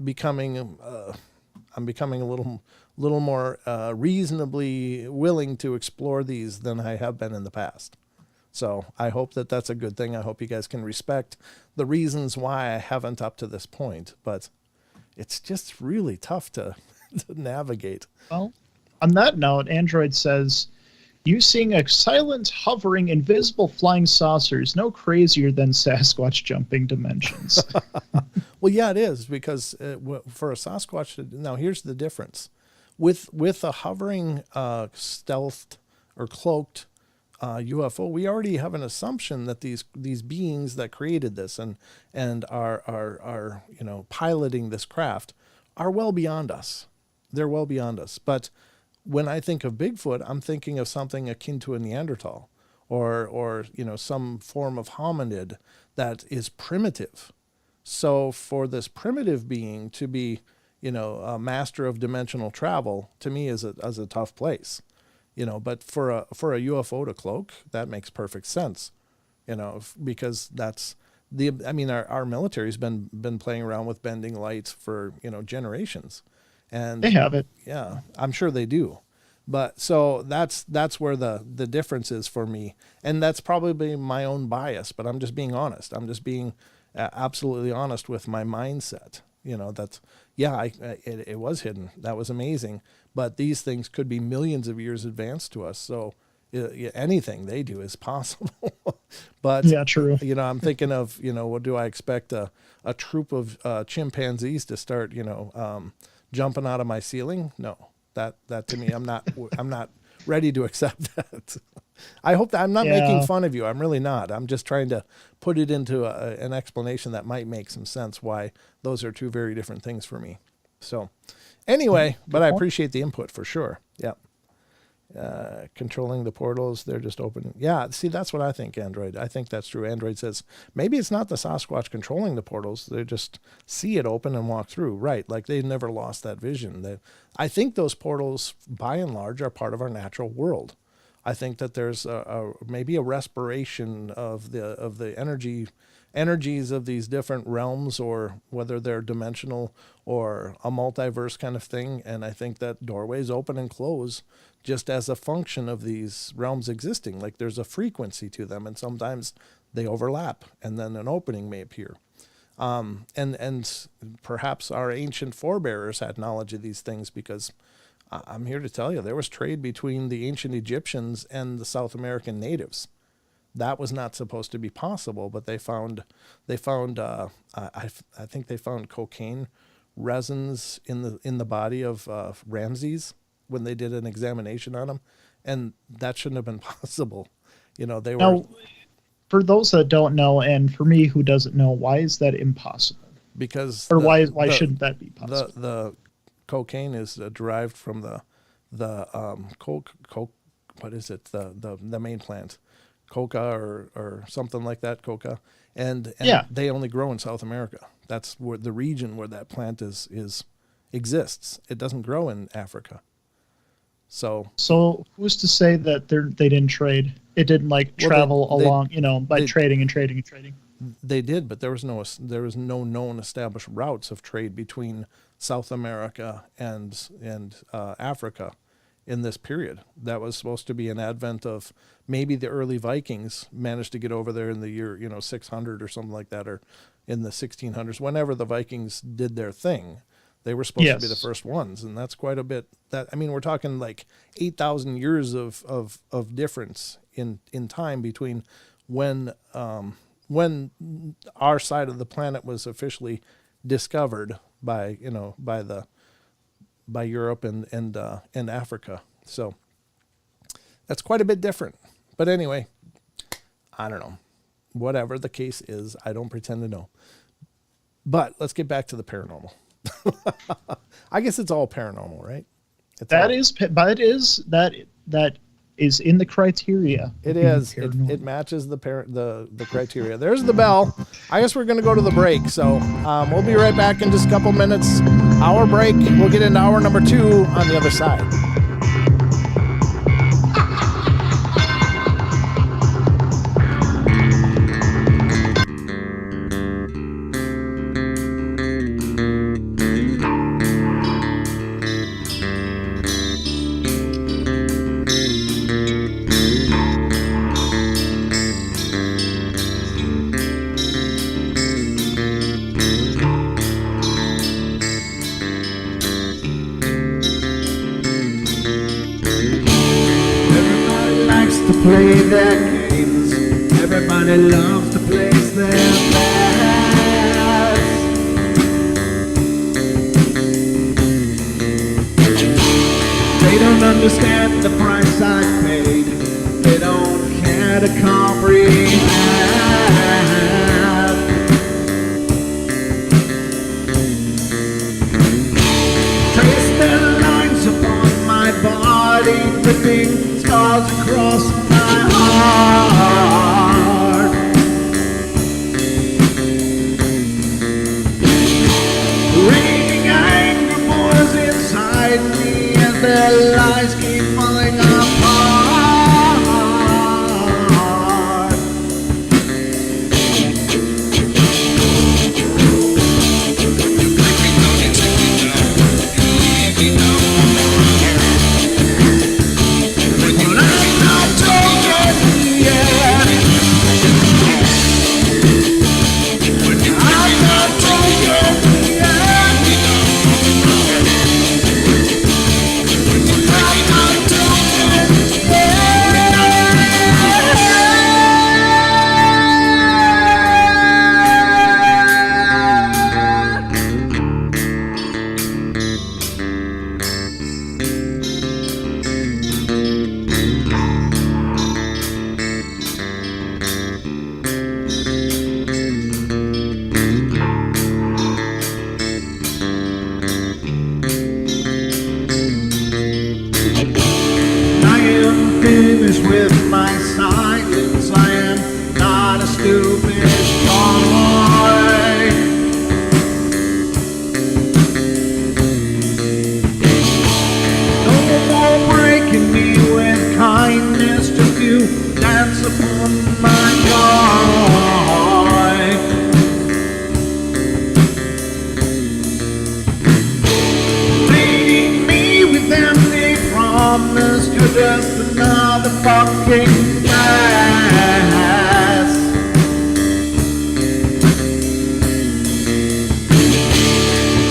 becoming, I'm becoming a little more reasonably willing to explore these than I have been in the past. So I hope that that's a good thing. I hope you guys can respect the reasons why I haven't up to this point, but it's just really tough to navigate. Well, on that note, Android says, you seeing a silent, hovering, invisible flying saucers, no crazier than Sasquatch jumping dimensions. Well, yeah, it is, because for a Sasquatch, now here's the difference. With a hovering, stealthed or cloaked UFO, we already have an assumption that these beings that created this and are piloting this craft are well beyond us. They're well beyond us. But when I think of Bigfoot, I'm thinking of something akin to a Neanderthal or some form of hominid that is primitive. So for this primitive being to be, a master of dimensional travel, to me is a tough place. But for a UFO to cloak, that makes perfect sense, because that's our military's been playing around with bending lights for, generations, and they have it. Yeah, I'm sure they do. But so that's where the difference is for me. And that's probably my own bias, but I'm just being honest. I'm just being absolutely honest with my mindset. It was hidden. That was amazing. But these things could be millions of years advanced to us. So anything they do is possible. But, yeah, true. I'm thinking of, what do I expect a troop of chimpanzees to start, jumping out of my ceiling? No, that to me, I'm not ready to accept that. I hope that I'm not making fun of you. I'm really not. I'm just trying to put it into an explanation that might make some sense why those are two very different things for me. So anyway, but I appreciate the input for sure. Yep. Controlling the portals, they're just open. Yeah, see, that's what I think, Android. I think that's true. Android says, maybe it's not the Sasquatch controlling the portals. They just see it open and walk through. Right, like they never lost that vision. I think those portals, by and large, are part of our natural world. I think that there's maybe a respiration of the energies of these different realms, or whether they're dimensional or a multiverse kind of thing. And I think that doorways open and close just as a function of these realms existing. Like there's a frequency to them, and sometimes they overlap, and then an opening may appear. And perhaps our ancient forebearers had knowledge of these things, because I'm here to tell you, there was trade between the ancient Egyptians and the South American natives. That was not supposed to be possible, but they found I think they found cocaine resins in the body of Ramses when they did an examination on him, and that shouldn't have been possible. They were. Now, for those that don't know, and for me who doesn't know, why is that impossible? Because why shouldn't that be possible? The cocaine is derived from the coke. What is it? The main plant, coca or something like that. Coca, and they only grow in South America. That's where the region where that plant exists. It doesn't grow in Africa. So who's to say that they didn't trade? It didn't travel along, by trading and trading and trading. They did, but there was no known established routes of trade between South America and Africa in this period. That was supposed to be an advent of maybe the early Vikings managed to get over there in the year 600 or something like that, or in the 1600s. Whenever the Vikings did their thing, they were supposed to be the first ones, and that's quite a bit. We're talking like 8,000 years of difference in time between when when our side of the planet was officially discovered by Europe and Africa. So that's quite a bit different. But anyway, I don't know. Whatever the case is, I don't pretend to know. But let's get back to the paranormal. I guess it's all paranormal, right? That is in the criteria. It is. It matches the criteria. There's the bell. I guess we're going to go to the break. So we'll be right back in just a couple minutes. Hour break. We'll get into hour number 2 on the other side. Play their games. Everybody loves to place their bets. They don't understand the price I paid. They don't care to comprehend. Trace their lines upon my body, ripping scars across my heart. Raging anger boils inside me as their lies keep falling apart. With my silence, I am not a stupid boy. No more breaking me with kindness, just you dance upon my joy. Leading me with empty promise, you're just another fucking mess.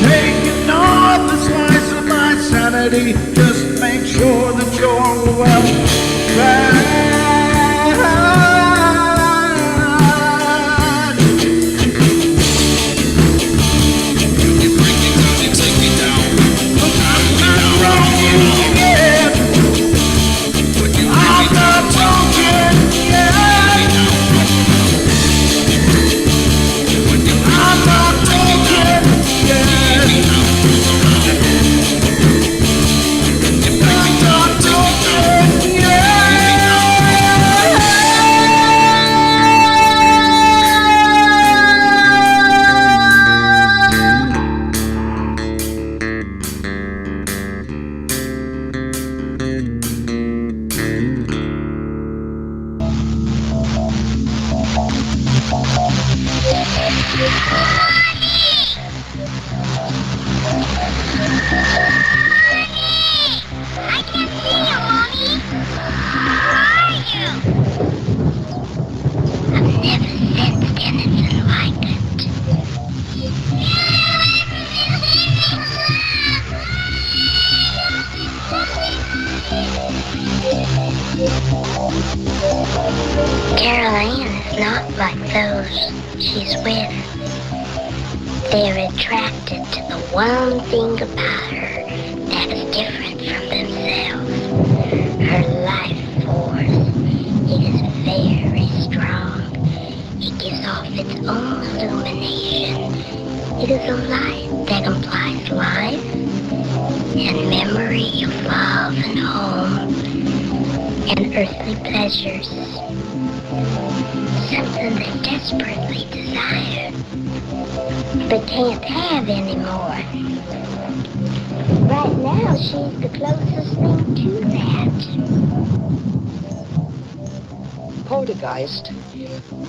Taking off the slice of my sanity, just make sure that you're well fed. Caroline is not like like those she's with. They're attracted to the one thing about her that is different from themselves. Her life force. It is very strong. It gives off its own illumination. It is a light that implies life and memory of love and home and earthly pleasures. Something they desperately desire, but can't have anymore. Right now, she's the closest thing to that. Poltergeists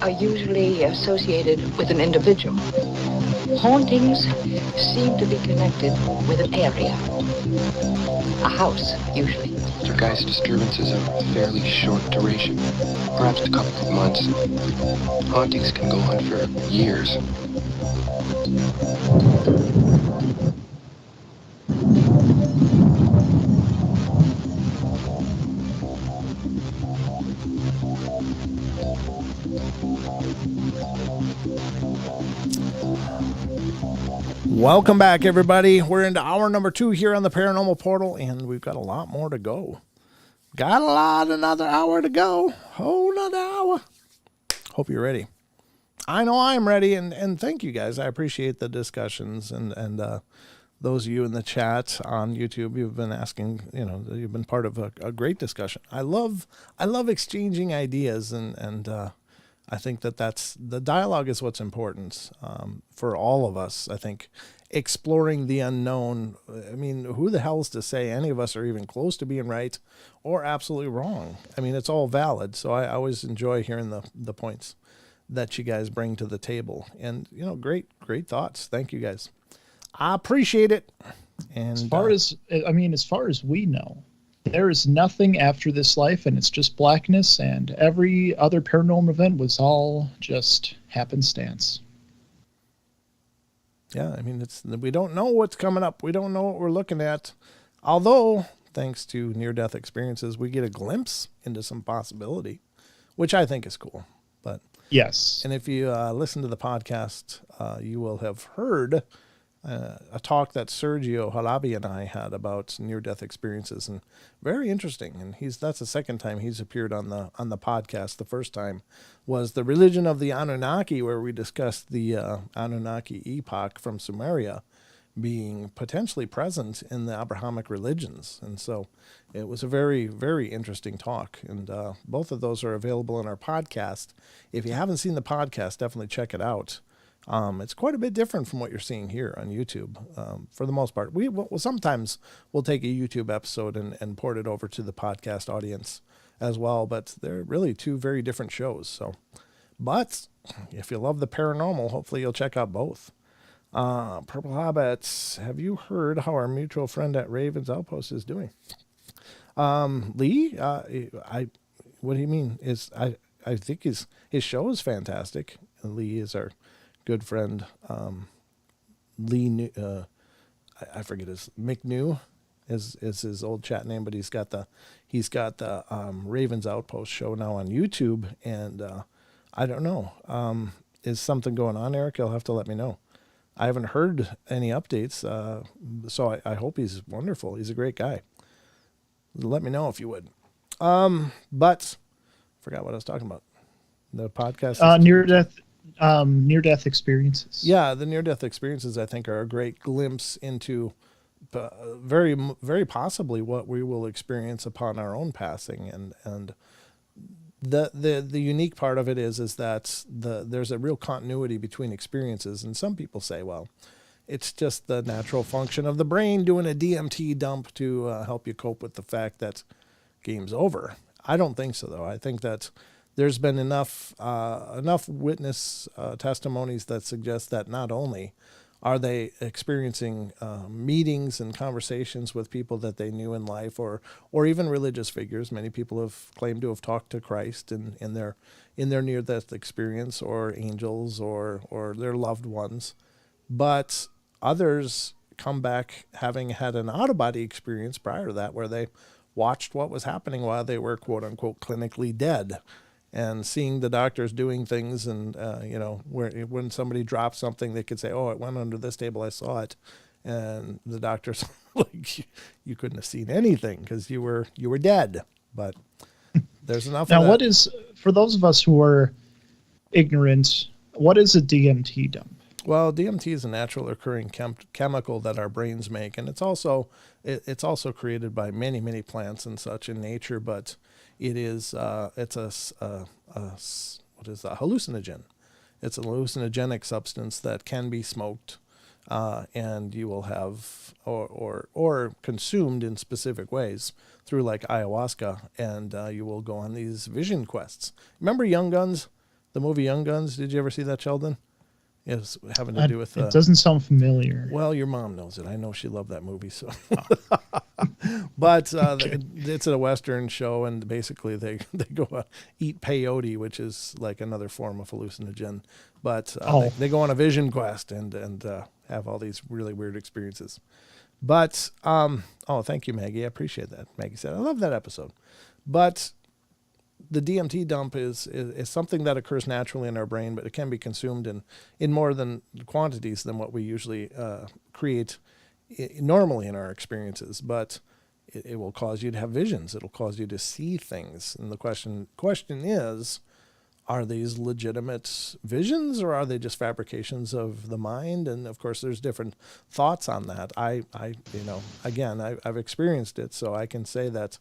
are usually associated with an individual. Hauntings seem to be connected with an area. A house, usually. Poltergeist disturbances of fairly short duration, perhaps a couple of months. Hauntings can go on for years. Welcome back, everybody. We're into hour number 2 here on the Paranormal Portal, and we've got a lot more to go. Another hour to go. Oh, another hour. Hope you're ready. I know I'm ready, and thank you guys. I appreciate the discussions, and those of you in the chat on YouTube, you've been asking, you've been part of a great discussion. I love exchanging ideas, and I think that's the dialogue is what's important for all of us. I think exploring the unknown. I mean, who the hell is to say any of us are even close to being right or absolutely wrong? I mean, it's all valid. So I always enjoy hearing the points that you guys bring to the table. And great thoughts. Thank you guys. I appreciate it. And as far as we know, there is nothing after this life, and it's just blackness, and every other paranormal event was all just happenstance. Yeah, I mean, we don't know what's coming up. We don't know what we're looking at. Although, thanks to near-death experiences, we get a glimpse into some possibility, which I think is cool. But yes. And if you listen to the podcast, you will have heard a talk that Sergio Halabi and I had about near-death experiences, and very interesting. And that's the second time he's appeared on the podcast. The first time was the religion of the Anunnaki, where we discussed the Anunnaki epoch from Sumeria being potentially present in the Abrahamic religions. And so it was a very, very interesting talk. And both of those are available in our podcast. If you haven't seen the podcast, definitely check it out. It's quite a bit different from what you're seeing here on YouTube. For the most part, sometimes we'll take a YouTube episode and port it over to the podcast audience as well, but they're really two very different shows. So, but if you love the paranormal, hopefully you'll check out both. Purple Hobbits, have you heard how our mutual friend at Raven's Outpost is doing? Lee, what do you mean? I think his show is fantastic. Lee is our good friend. Lee, I forget McNew is his old chat name, but he's got the Ravens Outpost show now on YouTube, and I don't know. Is something going on, Eric? You'll have to let me know. I haven't heard any updates, so I hope he's wonderful. He's a great guy. Let me know if you would. But forgot what I was talking about. The podcast. Near-death experiences. Yeah, the near-death experiences, I think, are a great glimpse into very, very possibly what we will experience upon our own passing. And the unique part of it is that there's a real continuity between experiences. And some people say, well, it's just the natural function of the brain doing a DMT dump to help you cope with the fact that game's over. I don't think so, though. I think that there's been enough witness testimonies that suggest that not only are they experiencing meetings and conversations with people that they knew in life, or even religious figures. Many people have claimed to have talked to Christ in their near-death experience, or angels, or their loved ones. But others come back having had an out-of-body experience prior to that, where they watched what was happening while they were, quote-unquote, clinically dead. and seeing the doctors doing things, and when somebody drops something, they could say, "Oh, it went under this table. I saw it," and the doctors like you couldn't have seen anything because you were dead. But there's enough. Now, of that. what is, for those of us who are ignorant, what is a DMT dump? Well, DMT is a natural occurring chemical that our brains make, and it's also created by many plants and such in nature. But it is it's a hallucinogen. It's a hallucinogenic substance that can be smoked, and you will have or consumed in specific ways through like ayahuasca, and you will go on these vision quests. Remember Young Guns, the movie Young Guns? Did you ever see that, Sheldon? It's having to do with. It doesn't sound familiar. Well, your mom knows it. I know she loved that movie. So, but it's a Western show, and basically they go eat peyote, which is like another form of hallucinogen. But they go on a vision quest and have all these really weird experiences. But thank you, Maggie. I appreciate that. Maggie said, "I love that episode." But the DMT dump is something that occurs naturally in our brain, but it can be consumed in more than quantities than what we usually create normally in our experiences. But it will cause you to have visions. It'll cause you to see things. And the question is, are these legitimate visions, or are they just fabrications of the mind? And of course, there's different thoughts on that. I've experienced it, so I can say that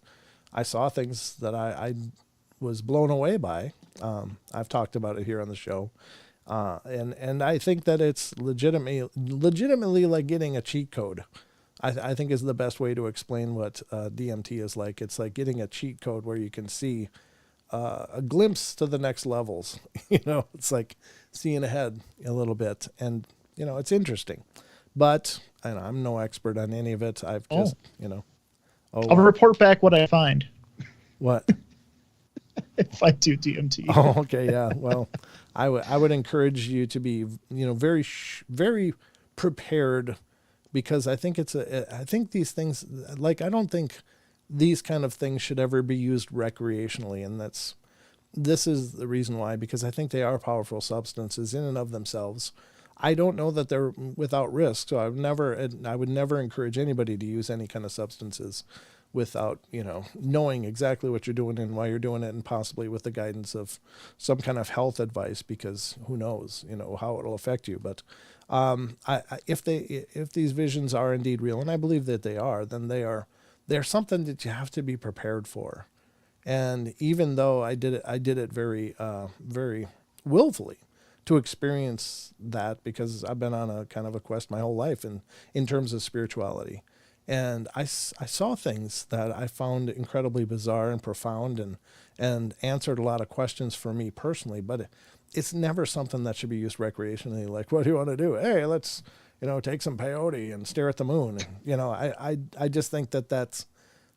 I saw things that I was blown away by. I've talked about it here on the show. And I think that it's legitimately like getting a cheat code. I think is the best way to explain what DMT is like. It's like getting a cheat code where you can see a glimpse to the next levels. It's like seeing ahead a little bit. And, it's interesting. But I'm no expert on any of it. I've just, I'll report back what I find. What? If I do DMT. Oh, okay, yeah. Well, I would encourage you to be, very very prepared, because I think I think these things, like, I don't think these kind of things should ever be used recreationally, and this is the reason why, because I think they are powerful substances in and of themselves. I don't know that they're without risk, so I would never encourage anybody to use any kind of substances without, knowing exactly what you're doing and why you're doing it, and possibly with the guidance of some kind of health advice, because who knows, how it'll affect you. But if these visions are indeed real, and I believe that they are, then they're something that you have to be prepared for. And even though I did it very, very willfully to experience that, because I've been on a kind of a quest my whole life in terms of spirituality. And I saw things that I found incredibly bizarre and profound, and answered a lot of questions for me personally. But it's never something that should be used recreationally. Like, what do you want to do? Hey, let's, take some peyote and stare at the moon. I just think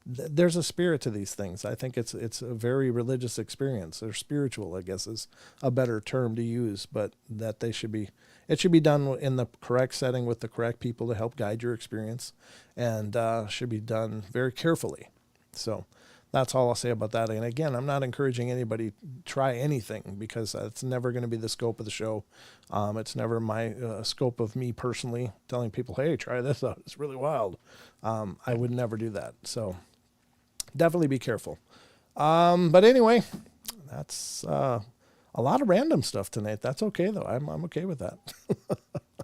there's a spirit to these things. I think it's a very religious experience, or spiritual, I guess is a better term to use, but that it should be done in the correct setting with the correct people to help guide your experience, and should be done very carefully. So that's all I'll say about that. And again, I'm not encouraging anybody to try anything, because it's never going to be the scope of the show. It's never my scope of me personally telling people, hey, try this out. It's really wild. I would never do that. So definitely be careful. But anyway, that's a lot of random stuff tonight. That's okay, though. I'm okay with that.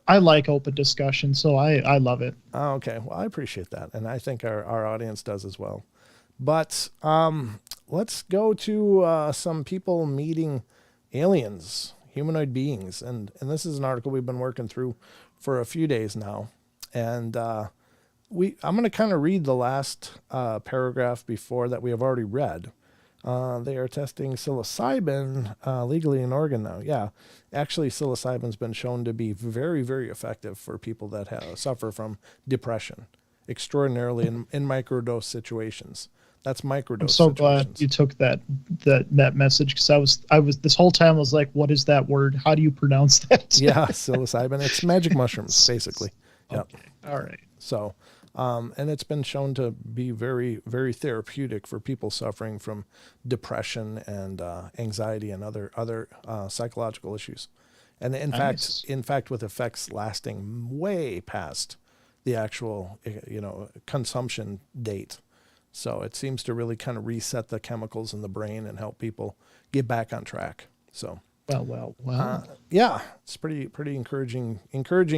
I like open discussion, so I love it. Okay. Well, I appreciate that. And I think our audience does as well. But let's go to some people meeting aliens, humanoid beings. And this is an article we've been working through for a few days now. And I'm going to kind of read the last paragraph before that we have already read. They are testing psilocybin legally in Oregon now. Yeah, actually, psilocybin's been shown to be very, very effective for people that suffer from depression, extraordinarily in microdose situations. That's microdose. I'm so situations. glad you took that message, because I was this whole time I was like, what is that word? How do you pronounce that? Yeah, psilocybin. It's magic mushrooms, basically. Okay. Yep. All right. So And it's been shown to be very, very therapeutic for people suffering from depression and anxiety and other psychological issues. And Nice. in fact, with effects lasting way past the actual, consumption date. So it seems to really kind of reset the chemicals in the brain and help people get back on track. So. Well. Yeah, it's pretty encouraging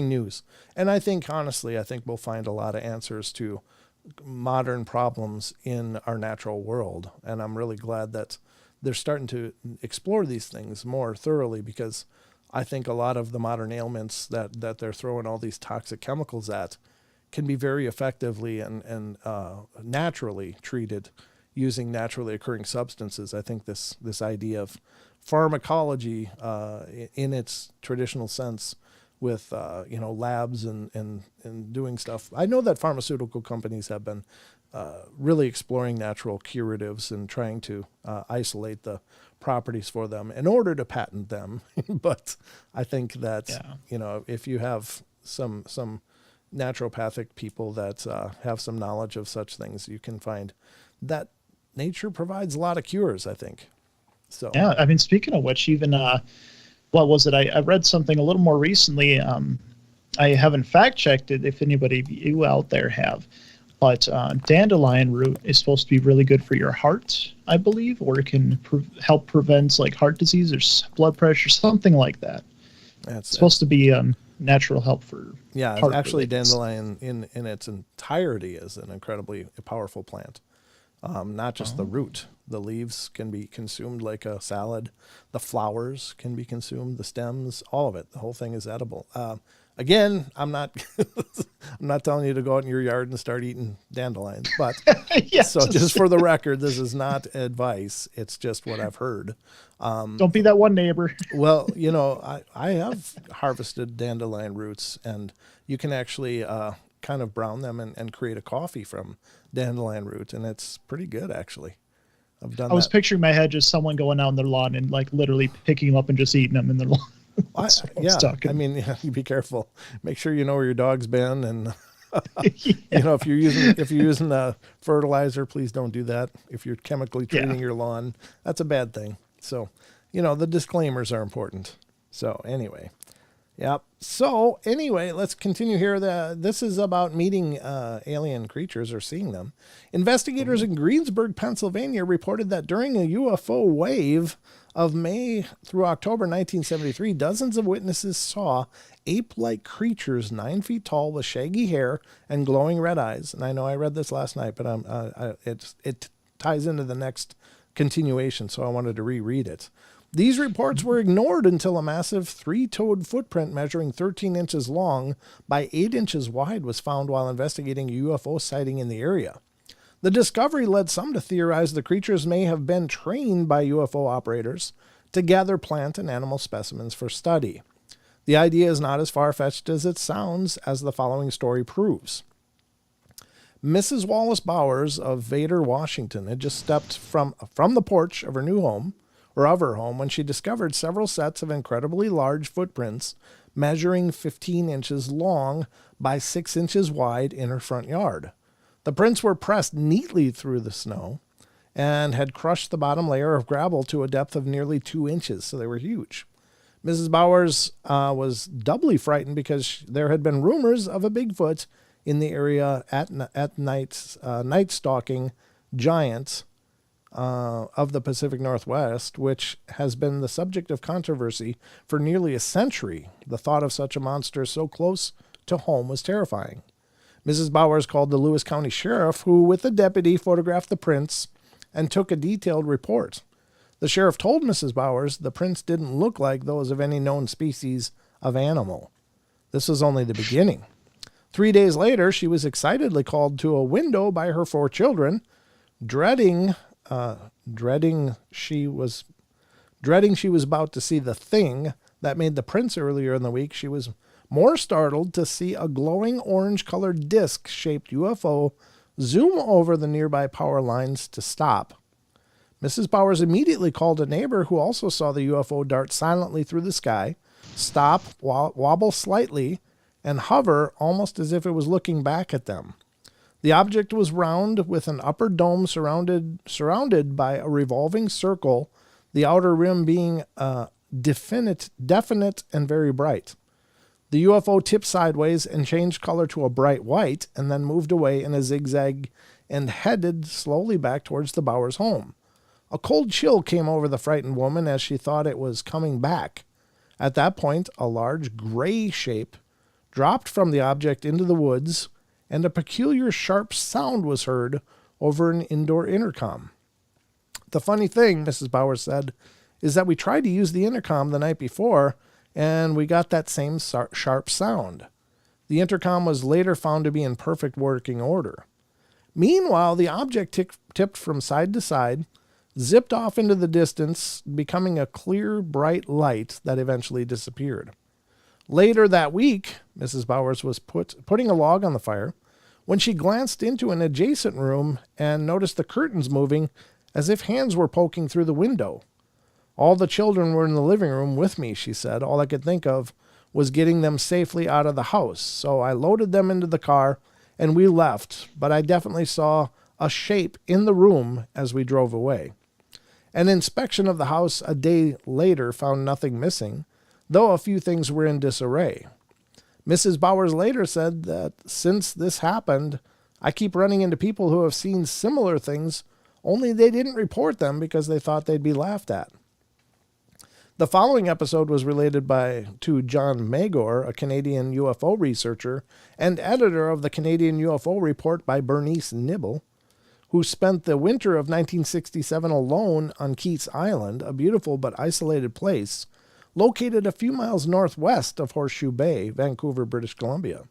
news. And I think, honestly, we'll find a lot of answers to modern problems in our natural world. And I'm really glad that they're starting to explore these things more thoroughly, because I think a lot of the modern ailments that they're throwing all these toxic chemicals at can be very effectively and naturally treated using naturally occurring substances. I think this idea of pharmacology in its traditional sense with labs and doing stuff. I know that pharmaceutical companies have been really exploring natural curatives and trying to isolate the properties for them in order to patent them. But I think that if you have some naturopathic people that have some knowledge of such things, you can find that nature provides a lot of cures, I think. So Yeah, I mean, speaking of which, even what was it? I read something a little more recently. I haven't fact checked it if anybody of you out there have, but dandelion root is supposed to be really good for your heart, I believe, or it can help prevent like heart disease or blood pressure, something like that. It's supposed to be natural help for heart actually related. Dandelion in its entirety is an incredibly powerful plant. Not just the root. The leaves can be consumed like a salad. The flowers can be consumed. The stems, all of it. The whole thing is edible. Again, I'm not I'm not telling you to go out in your yard and start eating dandelions, but so just for the record, this is not advice. It's just what I've heard. Don't be that one neighbor. Well, I have harvested dandelion roots, and you can actually kind of brown them and create a coffee from dandelion root, and it's pretty good, actually. I was picturing in my head just someone going out on their lawn and like literally picking them up and just eating them in their lawn. I mean, you be careful. Make sure you know where your dog's been, and if you're using a fertilizer, please don't do that. If you're chemically treating your lawn, that's a bad thing. So, the disclaimers are important. So anyway. Yep. So anyway, let's continue here. This is about meeting alien creatures or seeing them. Investigators in Greensburg, Pennsylvania reported that during a UFO wave of May through October 1973, dozens of witnesses saw ape-like creatures 9 feet tall with shaggy hair and glowing red eyes. And I know I read this last night, but it ties into the next continuation, so I wanted to reread it. These reports were ignored until a massive 3-toed footprint measuring 13 inches long by 8 inches wide was found while investigating a UFO sighting in the area. The discovery led some to theorize the creatures may have been trained by UFO operators to gather plant and animal specimens for study. The idea is not as far-fetched as it sounds, as the following story proves. Mrs. Wallace Bowers of Vader, Washington, had just stepped from the porch of her home when she discovered several sets of incredibly large footprints measuring 15 inches long by 6 inches wide in her front yard. The prints were pressed neatly through the snow and had crushed the bottom layer of gravel to a depth of nearly 2 inches, so they were huge. Mrs. Bowers was doubly frightened because there had been rumors of a Bigfoot in the area at night stalking giants of the Pacific Northwest, which has been the subject of controversy for nearly a century. The thought of such a monster so close to home was terrifying. Mrs. Bowers called the Lewis County Sheriff, who, with a deputy, photographed the prints and took a detailed report. The sheriff told Mrs. Bowers the prints didn't look like those of any known species of animal. This was only the beginning. 3 days later, she was excitedly called to a window by her 4 children, dreading she was about to see the thing that made the prints earlier in the week. She was more startled to see a glowing orange-colored disc-shaped UFO zoom over the nearby power lines to stop. Mrs. Bowers immediately called a neighbor who also saw the UFO dart silently through the sky, stop, wobble slightly, and hover almost as if it was looking back at them. The object was round with an upper dome surrounded by a revolving circle, the outer rim being definite and very bright. The UFO tipped sideways and changed color to a bright white and then moved away in a zigzag and headed slowly back towards the Bowers home. A cold chill came over the frightened woman as she thought it was coming back. At that point, a large gray shape dropped from the object into the woods, and a peculiar sharp sound was heard over an indoor intercom. The funny thing, Mrs. Bowers said, is that we tried to use the intercom the night before, and we got that same sharp sound. The intercom was later found to be in perfect working order. Meanwhile, the object tipped from side to side, zipped off into the distance, becoming a clear, bright light that eventually disappeared. Later that week, Mrs. Bowers was putting a log on the fire when she glanced into an adjacent room and noticed the curtains moving as if hands were poking through the window. All the children were in the living room with me, she said. All I could think of was getting them safely out of the house, so I loaded them into the car and we left, but I definitely saw a shape in the room as we drove away. An inspection of the house a day later found nothing missing, though a few things were in disarray. Mrs. Bowers later said that since this happened, I keep running into people who have seen similar things, only they didn't report them because they thought they'd be laughed at. The following episode was related to John Magor, a Canadian UFO researcher and editor of the Canadian UFO Report by Bernice Nibble, who spent the winter of 1967 alone on Keats Island, a beautiful but isolated place located a few miles northwest of Horseshoe Bay, Vancouver, British Columbia.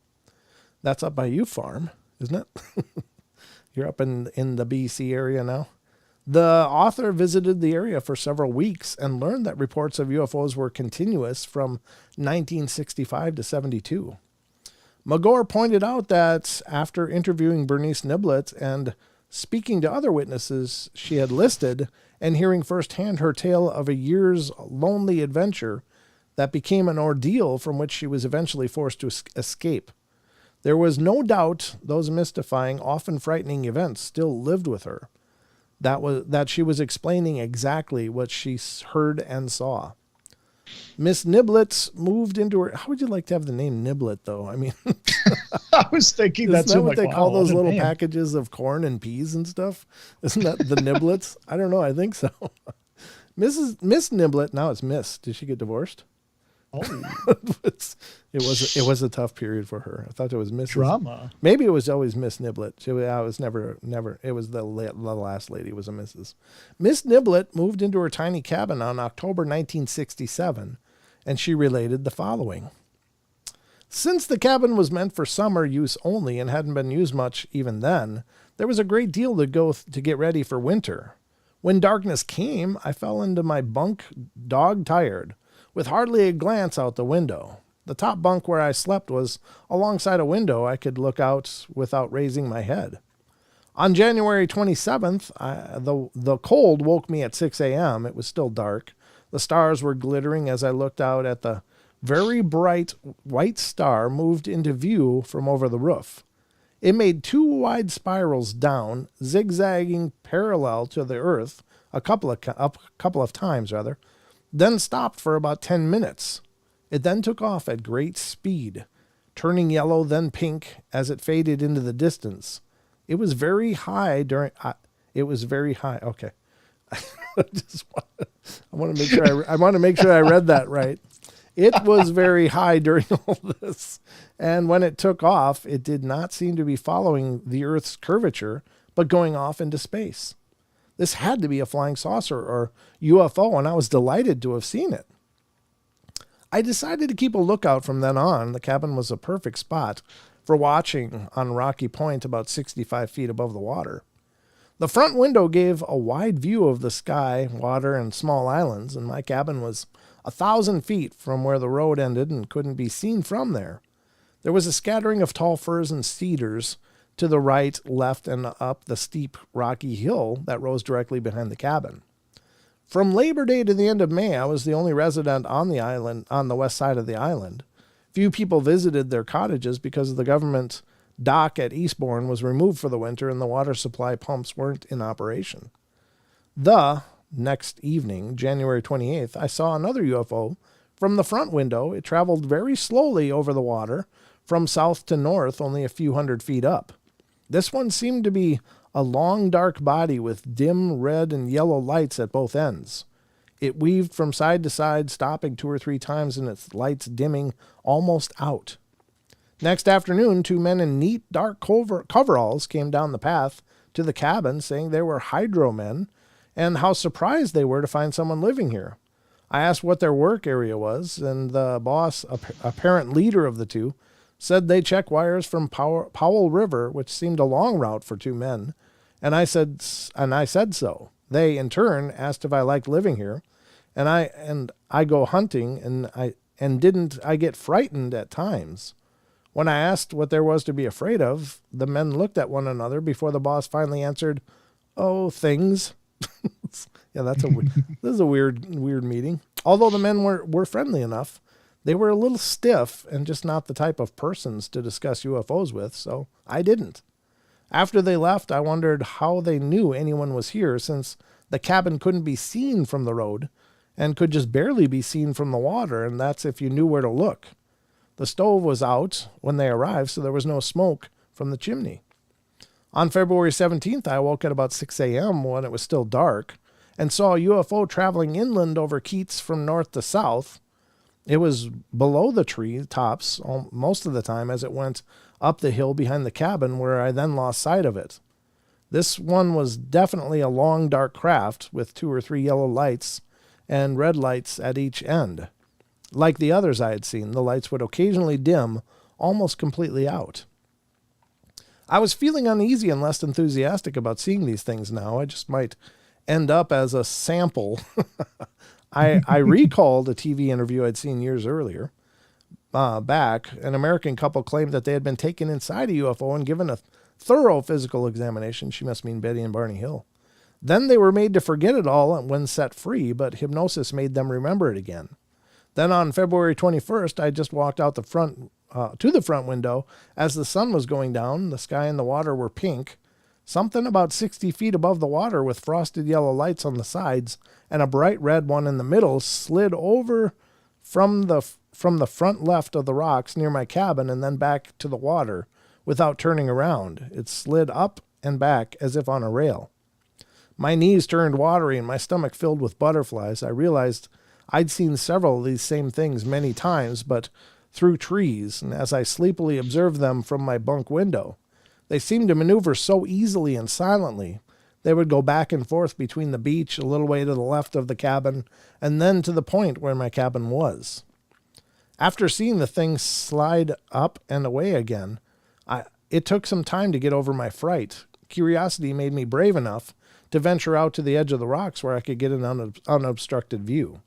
That's up by you farm, isn't it? You're up in the BC area now. The author visited the area for several weeks and learned that reports of UFOs were continuous from 1965 to 72. Magor pointed out that after interviewing Bernice Niblett and speaking to other witnesses she had listed and hearing firsthand her tale of a year's lonely adventure that became an ordeal from which she was eventually forced to escape, there was no doubt those mystifying, often frightening events still lived with her. That she was explaining exactly what she heard and saw. Miss Niblett moved into her... How would you like to have the name Niblett, though? I mean... I was thinking that's what they call those little packages of corn and peas and stuff? Isn't that the Niblets? I don't know. I think so. Miss Niblett, now it's Miss. Did she get divorced? Oh. It was a tough period for her. I thought it was Mrs. Drama. Maybe it was always Miss Niblett. I was never. It was the last lady was a Mrs. Miss Niblett moved into her tiny cabin on October 1967, and she related the following. Since the cabin was meant for summer use only and hadn't been used much even then, there was a great deal to go to get ready for winter. When darkness came, I fell into my bunk dog-tired, with hardly a glance out the window. The top bunk where I slept was alongside a window I could look out without raising my head. On January 27th, the cold woke me at 6 a.m. It was still dark. The stars were glittering as I looked out at the very bright white star moved into view from over the roof. It made two wide spirals down, zigzagging parallel to the earth a couple of times, then stopped for about 10 minutes. It then took off at great speed, turning yellow then pink as it faded into the distance. It was very high during... it was very high. Okay. I want to make sure I read that right. It was very high during all this. And when it took off, it did not seem to be following the Earth's curvature, but going off into space. This had to be a flying saucer or UFO, and I was delighted to have seen it. I decided to keep a lookout from then on. The cabin was a perfect spot for watching on Rocky Point about 65 feet above the water. The front window gave a wide view of the sky, water, and small islands, and my cabin was 1,000 feet from where the road ended and couldn't be seen from there. There was a scattering of tall firs and cedars to the right, left, and up the steep rocky hill that rose directly behind the cabin. From Labor Day to the end of May, I was the only resident on the island, on the west side of the island. Few people visited their cottages because the government dock at Eastbourne was removed for the winter and the water supply pumps weren't in operation. The next evening, January 28th, I saw another UFO from the front window. It traveled very slowly over the water from south to north, only a few hundred feet up. This one seemed to be a long, dark body with dim red and yellow lights at both ends. It weaved from side to side, stopping 2 or 3 times and its lights dimming almost out. Next afternoon, 2 men in neat, dark coveralls came down the path to the cabin, saying they were hydro men and how surprised they were to find someone living here. I asked what their work area was, and the boss, apparent leader of the two, said they check wires from Powell River, which seemed a long route for 2 men, and I said so. They, in turn, asked if I liked living here, and I go hunting, and didn't I get frightened at times. When I asked what there was to be afraid of, the men looked at one another before the boss finally answered, "Oh, things." Yeah, this is a weird meeting. Although the men were friendly enough, they were a little stiff and just not the type of persons to discuss UFOs with, so I didn't. After they left, I wondered how they knew anyone was here, since the cabin couldn't be seen from the road and could just barely be seen from the water, and that's if you knew where to look. The stove was out when they arrived, so there was no smoke from the chimney. On February 17th, I woke at about 6 a.m. when it was still dark and saw a UFO traveling inland over Keats from north to south. It was below the tree tops most of the time as it went up the hill behind the cabin, where I then lost sight of it. This one was definitely a long, dark craft with 2 or 3 yellow lights and red lights at each end. Like the others I had seen, the lights would occasionally dim almost completely out. I was feeling uneasy and less enthusiastic about seeing these things now. I just might end up as a sample. I recalled a TV interview I'd seen years earlier. Back, an American couple claimed that they had been taken inside a UFO and given a thorough physical examination. She must mean Betty and Barney Hill. Then they were made to forget it all when set free, but hypnosis made them remember it again. Then on February 21st, I just walked out to the front window as the sun was going down. The sky and the water were pink. Something about 60 feet above the water with frosted yellow lights on the sides and a bright red one in the middle slid over from the front left of the rocks near my cabin and then back to the water without turning around. It slid up and back as if on a rail. My knees turned watery and my stomach filled with butterflies. I realized I'd seen several of these same things many times, but through trees, and as I sleepily observed them from my bunk window. They seemed to maneuver so easily and silently. They would go back and forth between the beach, a little way to the left of the cabin, and then to the point where my cabin was. After seeing the thing slide up and away again, it took some time to get over my fright. Curiosity made me brave enough to venture out to the edge of the rocks where I could get an unobstructed view.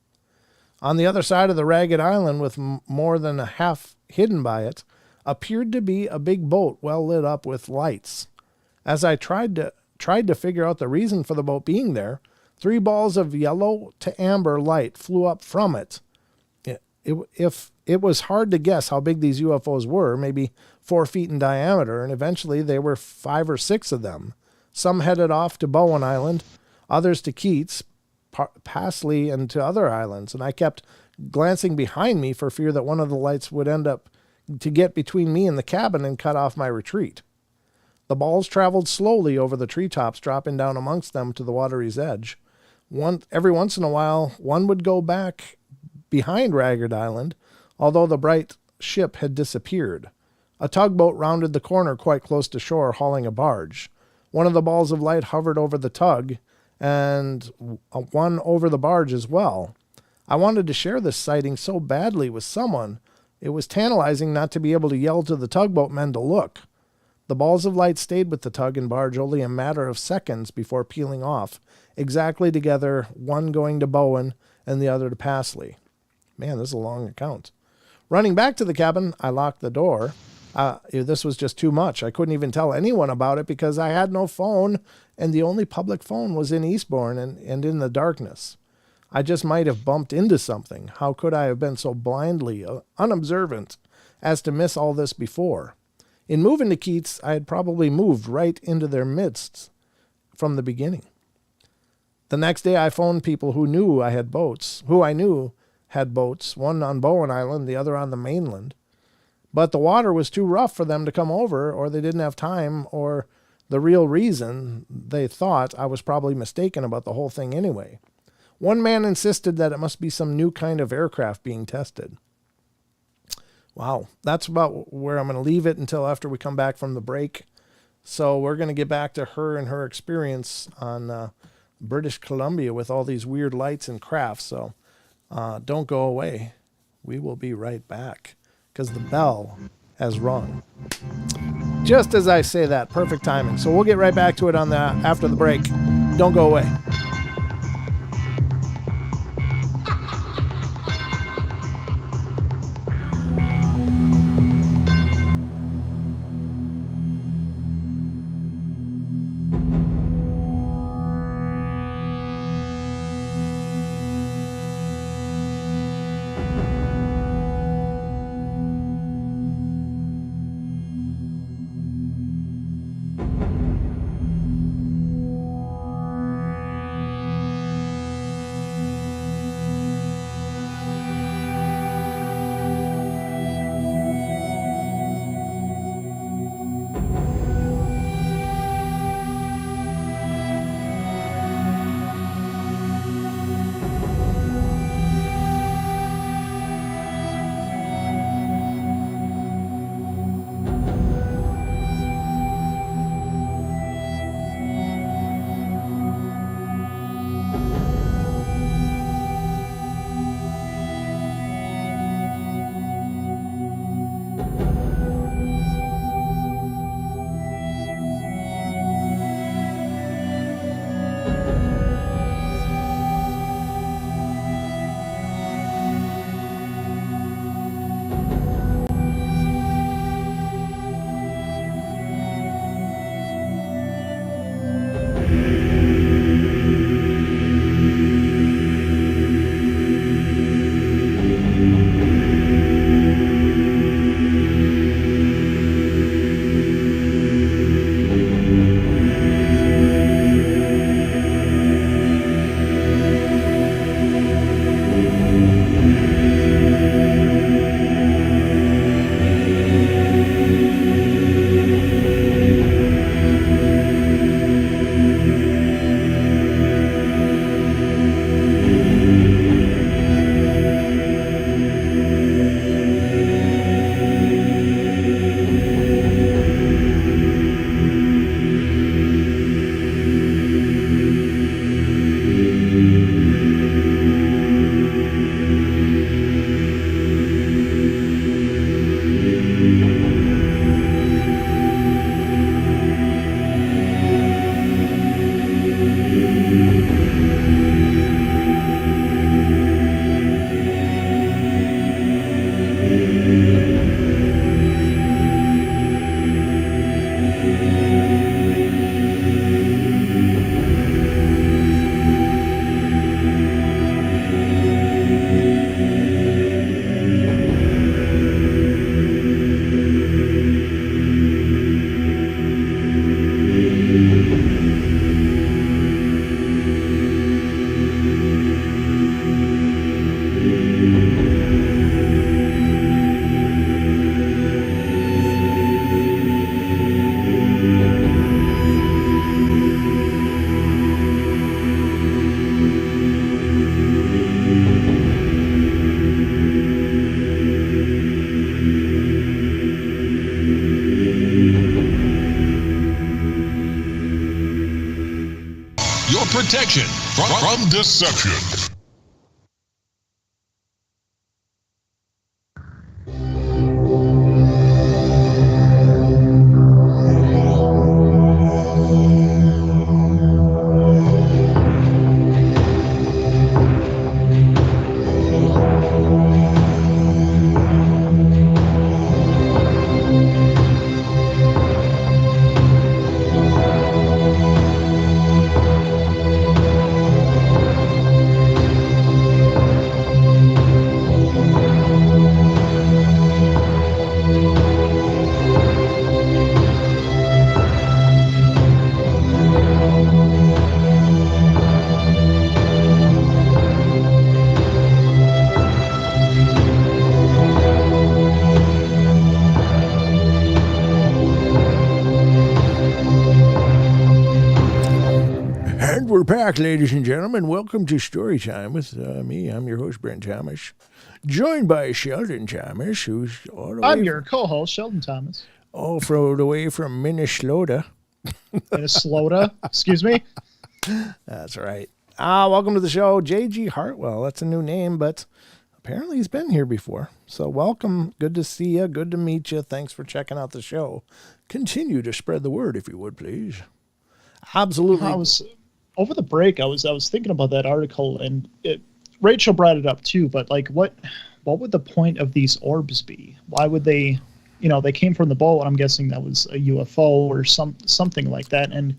On the other side of the ragged island, with more than a half hidden by it, appeared to be a big boat well lit up with lights. As I tried to figure out the reason for the boat being there, 3 balls of yellow to amber light flew up from it. It was hard to guess how big these UFOs were, maybe 4 feet in diameter, and eventually there were 5 or 6 of them. Some headed off to Bowen Island, others to Keats, Pasley, and to other islands, and I kept glancing behind me for fear that one of the lights would end up to get between me and the cabin and cut off my retreat. The balls traveled slowly over the treetops, dropping down amongst them to the watery's edge. Every once in a while, one would go back behind Ragged Island, although the bright ship had disappeared. A tugboat rounded the corner quite close to shore, hauling a barge. One of the balls of light hovered over the tug, and one over the barge as well. I wanted to share this sighting so badly with someone. It was tantalizing not to be able to yell to the tugboat men to look. The balls of light stayed with the tug and barge only a matter of seconds before peeling off, exactly together, one going to Bowen and the other to Pasley. Man, this is a long account. Running back to the cabin, I locked the door. This was just too much. I couldn't even tell anyone about it because I had no phone, and the only public phone was in Eastbourne and in the darkness. I just might have bumped into something. How could I have been so blindly unobservant as to miss all this before? In moving to Keats, I had probably moved right into their midst from the beginning. The next day I phoned people who I knew had boats, one on Bowen Island, the other on the mainland. But the water was too rough for them to come over, or they didn't have time, or the real reason they thought I was probably mistaken about the whole thing anyway. One man insisted that it must be some new kind of aircraft being tested. Wow, that's about where I'm going to leave it until after we come back from the break. So we're going to get back to her and her experience on British Columbia with all these weird lights and crafts. So don't go away. We will be right back because the bell has rung. Just as I say that, perfect timing. So we'll get right back to it on after the break. Don't go away. Protection from deception. We're back, ladies and gentlemen. Welcome to Story Time with me. I'm your host, Brent Thomas, joined by Sheldon Thomas, who's all the way I'm your co-host, Sheldon Thomas. all from the way from Minnesota. Minnesota, excuse me. That's right. Welcome to the show, J.G. Hartwell. That's a new name, but apparently he's been here before. So welcome. Good to see you. Good to meet you. Thanks for checking out the show. Continue to spread the word, if you would, please. Absolutely. Over the break, I was thinking about that article, and Rachel brought it up too. But like, what would the point of these orbs be? Why would they? They came from the boat, and I'm guessing that was a UFO or something like that. And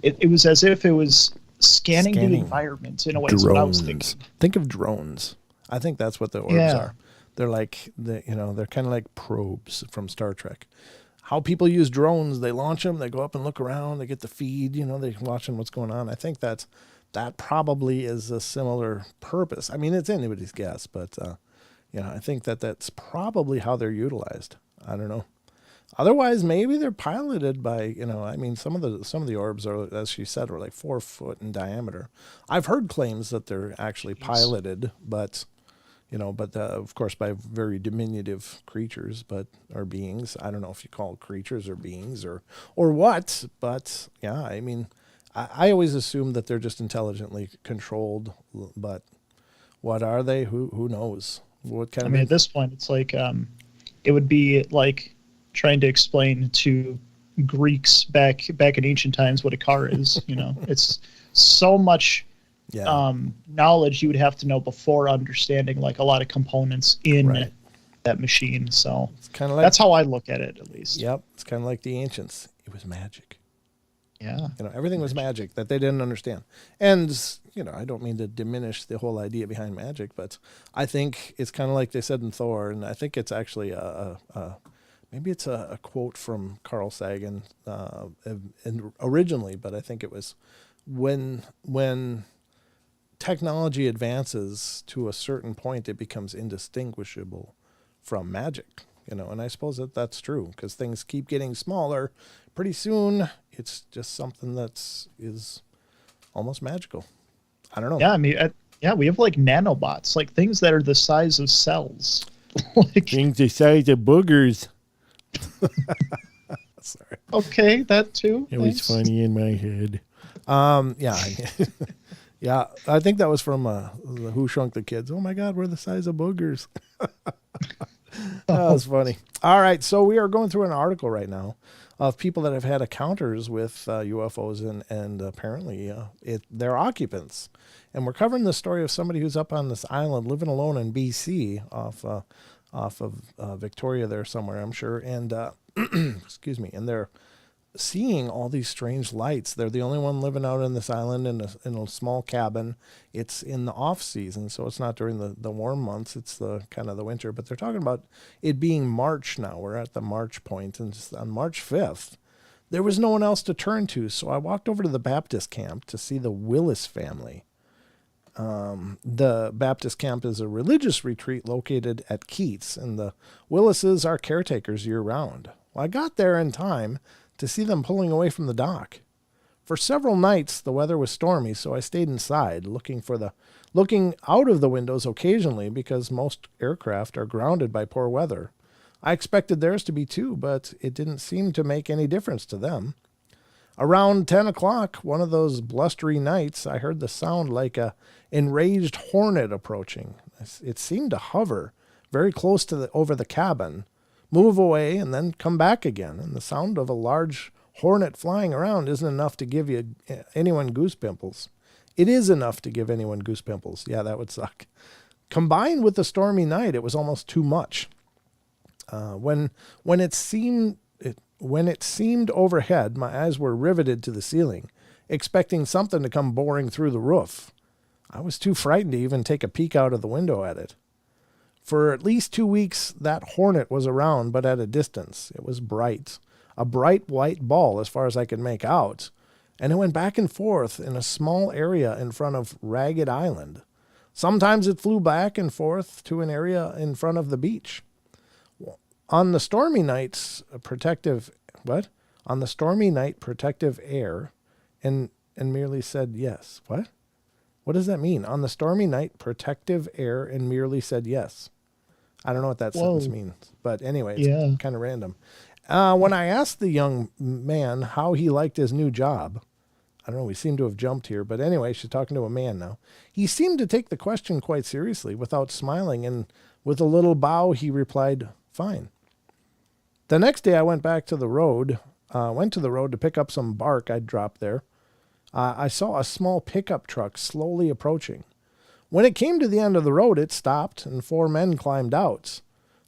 it was as if it was scanning the environment in a way. That's what I was thinking. Think of drones. I think that's what the orbs are. They're like they're kind of like probes from Star Trek. How people use drones, they launch them, they go up and look around, they get the feed, they're watching what's going on. I think that probably is a similar purpose. I mean, it's anybody's guess, but, I think that's probably how they're utilized. I don't know. Otherwise, maybe they're piloted by, some of the orbs are, as she said, were like 4 foot in diameter. I've heard claims that they're actually piloted, but... of course, by very diminutive creatures, or beings. I don't know if you call it creatures or beings or what, but yeah, I mean, I always assume that they're just intelligently controlled, but what are they? Who knows? What kind of? At this point, it's like it would be like trying to explain to Greeks back in ancient times what a car is. It's so much. Yeah. Knowledge you would have to know before understanding like a lot of components in that machine. So it's kind of like, that's how I look at it, at least. Yep. It's kind of like the ancients. It was magic. Yeah. Everything was magic that they didn't understand. And, I don't mean to diminish the whole idea behind magic, but I think it's kind of like they said in Thor. And I think it's actually maybe it's a quote from Carl Sagan originally, but I think it was when technology advances to a certain point, it becomes indistinguishable from magic, and I suppose that's true because things keep getting smaller. Pretty soon, it's just something is almost magical. I don't know. Yeah, I mean, we have like nanobots, like things that are the size of cells. Things the size of boogers. Sorry. Okay, that too. It was funny in my head. Yeah. Yeah, I think that was from Who Shrunk the Kids. Oh, my God, we're the size of boogers. That was funny. All right, so we are going through an article right now of people that have had encounters with UFOs and apparently they're occupants. And we're covering the story of somebody who's up on this island living alone in B.C. off of Victoria there somewhere, I'm sure. And, excuse me, and they're seeing all these strange lights. They're the only one living out on this island in a small cabin. It's in the off season, so it's not during the warm months. It's the kind of the winter. But they're talking about it being March now. We're at the March point, and just on March 5th, there was no one else to turn to. So I walked over to the Baptist camp to see the Willis family. The Baptist camp is a religious retreat located at Keats, and the Willises are caretakers year round. Well, I got there in time to see them pulling away from the dock. For several nights, the weather was stormy, so I stayed inside, looking out of the windows occasionally because most aircraft are grounded by poor weather. I expected theirs to be too, but it didn't seem to make any difference to them. Around 10 o'clock, one of those blustery nights, I heard the sound like a enraged hornet approaching. It seemed to hover very close to over the cabin, move away, and then come back again. And the sound of a large hornet flying around isn't enough to give anyone goose pimples. It is enough to give anyone goose pimples. Yeah, that would suck. Combined with the stormy night, it was almost too much. When it seemed overhead, my eyes were riveted to the ceiling, expecting something to come boring through the roof. I was too frightened to even take a peek out of the window at it. For at least 2 weeks, that hornet was around, but at a distance. It was bright, a bright white ball as far as I could make out, and it went back and forth in a small area in front of Ragged Island. Sometimes it flew back and forth to an area in front of the beach. On the stormy night, protective air and and merely said yes. What? What does that mean? On the stormy night, protective air and merely said yes. I don't know what that sentence means, but anyway, it's kind of random. When I asked the young man how he liked his new job, I don't know, we seem to have jumped here, but anyway, she's talking to a man now. He seemed to take the question quite seriously without smiling, and with a little bow, he replied, fine. The next day I went to the road to pick up some bark I'd dropped there. I saw a small pickup truck slowly approaching. When it came to the end of the road, it stopped, and 4 men climbed out.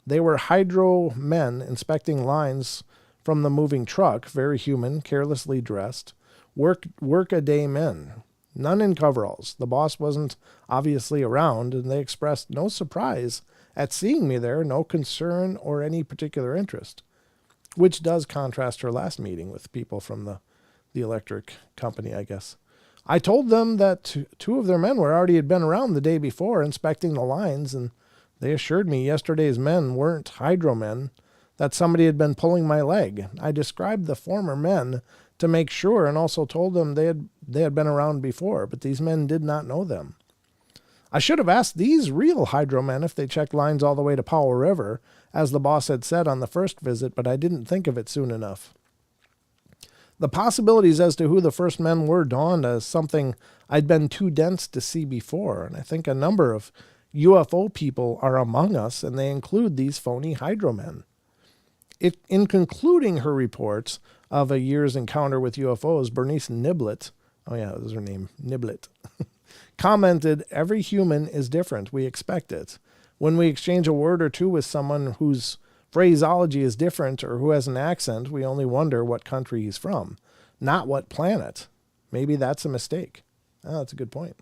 They were hydro men inspecting lines from the moving truck, very human, carelessly dressed, work-a-day men, none in coveralls. The boss wasn't obviously around, and they expressed no surprise at seeing me there, no concern or any particular interest, which does contrast her last meeting with people from the electric company, I guess. I told them that 2 of their men had been around the day before inspecting the lines, and they assured me yesterday's men weren't hydro men, that somebody had been pulling my leg. I described the former men to make sure, and also told them they had been around before, but these men did not know them. I should have asked these real hydro men if they checked lines all the way to Powell River, as the boss had said on the first visit, but I didn't think of it soon enough. The possibilities as to who the first men were dawned as something I'd been too dense to see before, and I think a number of UFO people are among us, and they include these phony hydro men. In concluding her reports of a year's encounter with UFOs, Bernice Niblett, oh yeah, that was her name, Niblett, commented, every human is different. We expect it. When we exchange a word or two with someone whose phraseology is different or who has an accent, we only wonder what country he's from, not what planet. Maybe that's a mistake. Oh, that's a good point.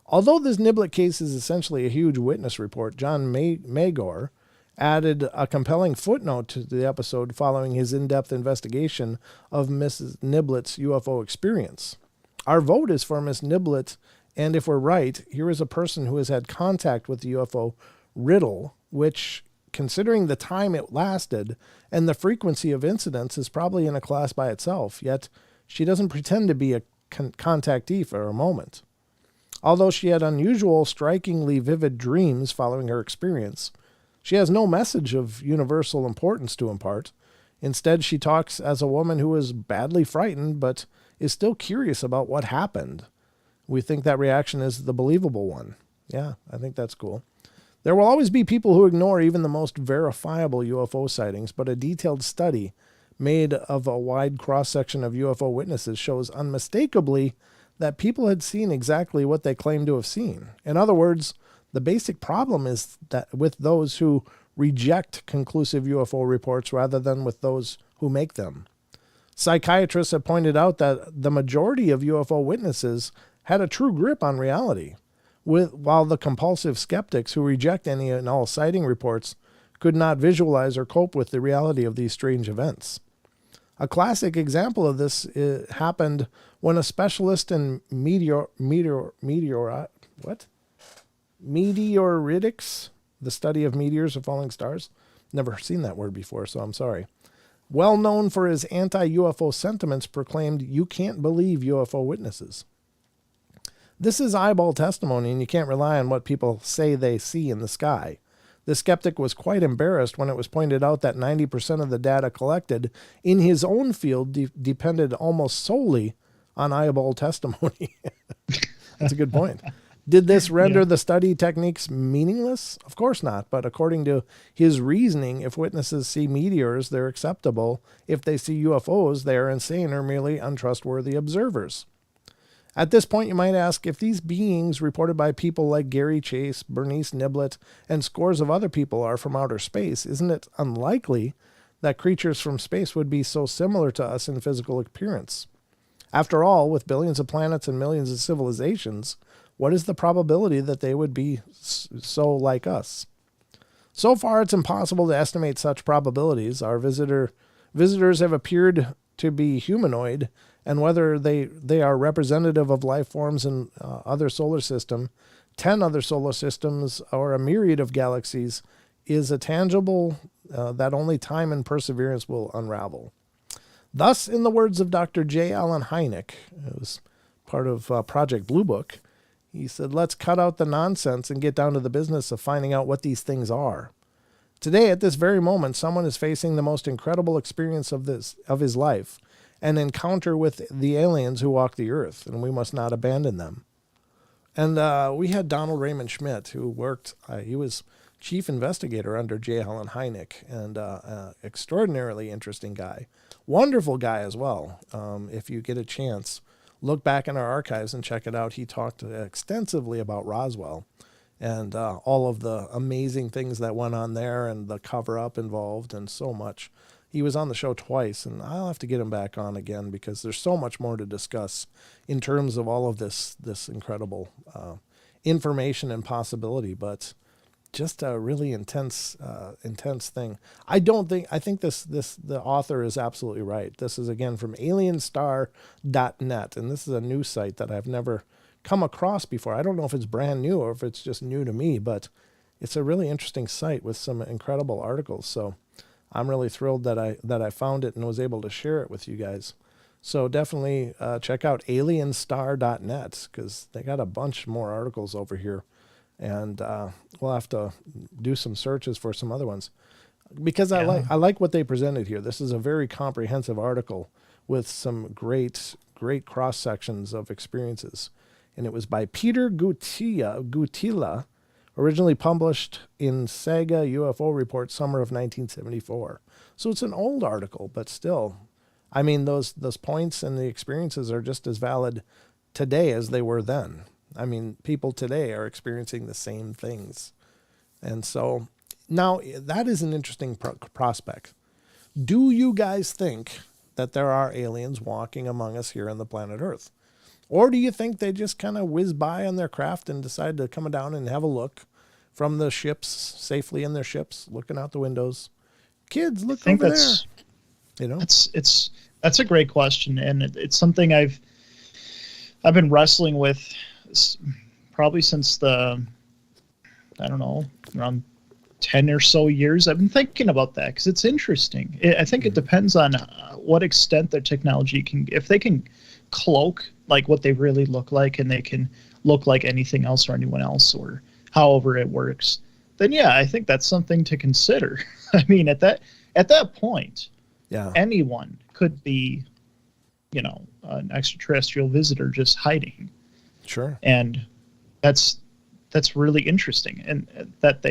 Although this Niblett case is essentially a huge witness report, John Magor added a compelling footnote to the episode following his in-depth investigation of Mrs. Niblett's UFO experience. Our vote is for Miss Niblett, and if we're right, here is a person who has had contact with the UFO riddle, which, considering the time it lasted and the frequency of incidents, is probably in a class by itself, yet she doesn't pretend to be a contactee for a moment. Although she had unusual, strikingly vivid dreams following her experience, she has no message of universal importance to impart. Instead, she talks as a woman who is badly frightened but is still curious about what happened. We think that reaction is the believable one. Yeah, I think that's cool. There will always be people who ignore even the most verifiable UFO sightings, but a detailed study made of a wide cross-section of UFO witnesses shows unmistakably that people had seen exactly what they claimed to have seen. In other words, the basic problem is that with those who reject conclusive UFO reports rather than with those who make them. Psychiatrists have pointed out that the majority of UFO witnesses had a true grip on reality, while the compulsive skeptics who reject any and all sighting reports could not visualize or cope with the reality of these strange events. A classic example of this happened when a specialist in meteoritics, the study of meteors or falling stars. Never seen that word before, so I'm sorry. Well known for his anti-UFO sentiments, proclaimed, "You can't believe UFO witnesses." This is eyeball testimony, and you can't rely on what people say they see in the sky. The skeptic was quite embarrassed when it was pointed out that 90% of the data collected in his own field depended almost solely on eyeball testimony. That's a good point. Did this render the study techniques meaningless? Of course not, but according to his reasoning, if witnesses see meteors, they're acceptable. If they see UFOs, they are insane or merely untrustworthy observers. At this point, you might ask, if these beings reported by people like Gary Chase, Bernice Niblett, and scores of other people are from outer space, isn't it unlikely that creatures from space would be so similar to us in physical appearance? After all, with billions of planets and millions of civilizations, what is the probability that they would be so like us? So far, it's impossible to estimate such probabilities. Our visitors have appeared to be humanoid, and whether they are representative of life forms in other solar system, 10 other solar systems, or a myriad of galaxies is a tangible that only time and perseverance will unravel. Thus, in the words of Dr. J. Allen Hynek, who's part of Project Blue Book. He said, let's cut out the nonsense and get down to the business of finding out what these things are. Today, at this very moment, someone is facing the most incredible experience of his life, an encounter with the aliens who walk the earth, and we must not abandon them. And we had Donald Raymond Schmidt, who worked, he was chief investigator under J. Allen Hynek, and extraordinarily interesting guy. Wonderful guy as well. If you get a chance, look back in our archives and check it out. He talked extensively about Roswell and all of the amazing things that went on there and the cover-up involved and so much. He was on the show twice, and I'll have to get him back on again because there's so much more to discuss in terms of all of this incredible information and possibility, but just a really intense thing. I think the author is absolutely right. This is again from alienstar.net, and this is a news site that I've never come across before. I don't know if it's brand new or if it's just new to me, but it's a really interesting site with some incredible articles. So I'm really thrilled that I found it and was able to share it with you guys. So definitely check out alienstar.net because they got a bunch more articles over here. And we'll have to do some searches for some other ones because I like what they presented here. This is a very comprehensive article with some great cross sections of experiences. And it was by Peter Gutila, originally published in Saga UFO Report, summer of 1974. So it's an old article, but still, I mean, those points and the experiences are just as valid today as they were then. I mean, people today are experiencing the same things. And so now that is an interesting prospect. Do you guys think that there are aliens walking among us here on the planet Earth? Or do you think they just kind of whiz by on their craft and decide to come down and have a look from the ships, safely in their ships, looking out the windows? Kids, look over there. You know, that's a great question, and it's something I've been wrestling with probably since around 10 or so years. I've been thinking about that because it's interesting. I think it depends on what extent their technology if they can cloak like what they really look like and they can look like anything else or anyone else or however it works, then yeah, I think that's something to consider. I mean, at that point, yeah, anyone could be, an extraterrestrial visitor just hiding. Sure. And that's really interesting. And that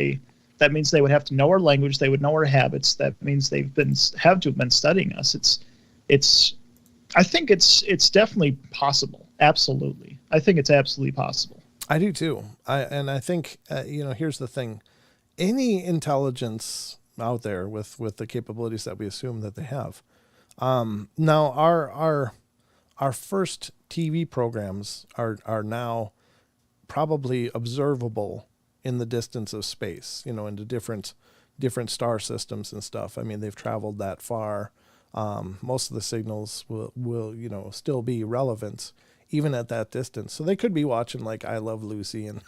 means they would have to know our language. They would know our habits. That means have to have been studying us. I think it's definitely possible. Absolutely. I think it's absolutely possible. I do too. I think, here's the thing. Any intelligence out there with the capabilities that we assume that they have. Now our first TV programs are now probably observable in the distance of space, into different star systems and stuff. I mean, they've traveled that far. Most of the signals will still be relevant even at that distance. So they could be watching like I Love Lucy and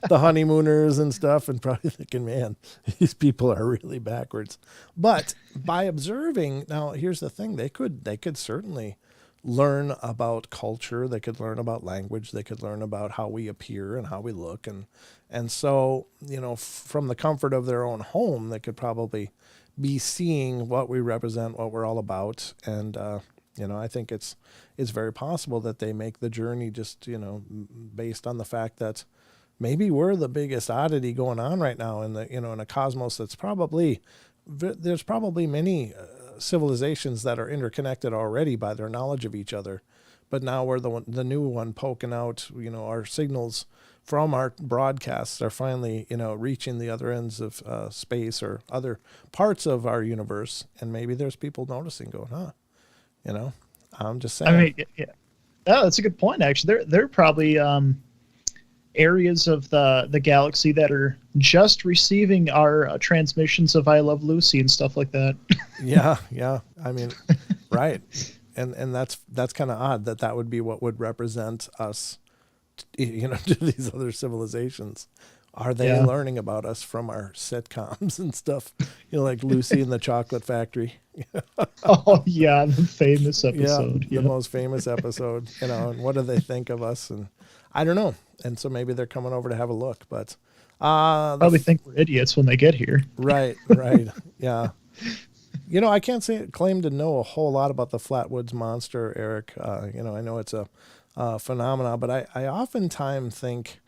the honeymooners and stuff and probably thinking, man, these people are really backwards. But by observing, now here's the thing, they could certainly learn about culture, they could learn about language, they could learn about how we appear and how we look. And so, from the comfort of their own home, they could probably be seeing what we represent, what we're all about. And, I think it's very possible that they make the journey just, based on the fact that maybe we're the biggest oddity going on right now in a cosmos that's there's probably many civilizations that are interconnected already by their knowledge of each other. But now we're the new one poking out, our signals from our broadcasts are finally, reaching the other ends of space or other parts of our universe. And maybe there's people noticing going, I'm just saying. I mean, yeah, that's a good point. Actually, there are probably areas of the galaxy that are just receiving our transmissions of I Love Lucy and stuff like that. Yeah. I mean, right. And that's kind of odd that would be what would represent us, to these other civilizations. Are they learning about us from our sitcoms and stuff? Like Lucy and the Chocolate Factory. Oh yeah, the famous episode. The most famous episode. And what do they think of us? And I don't know. And so maybe they're coming over to have a look. But probably think we're idiots when they get here. Right. Yeah. I can't claim to know a whole lot about the Flatwoods Monster, Eric. I know it's a phenomena, but I oftentimes think,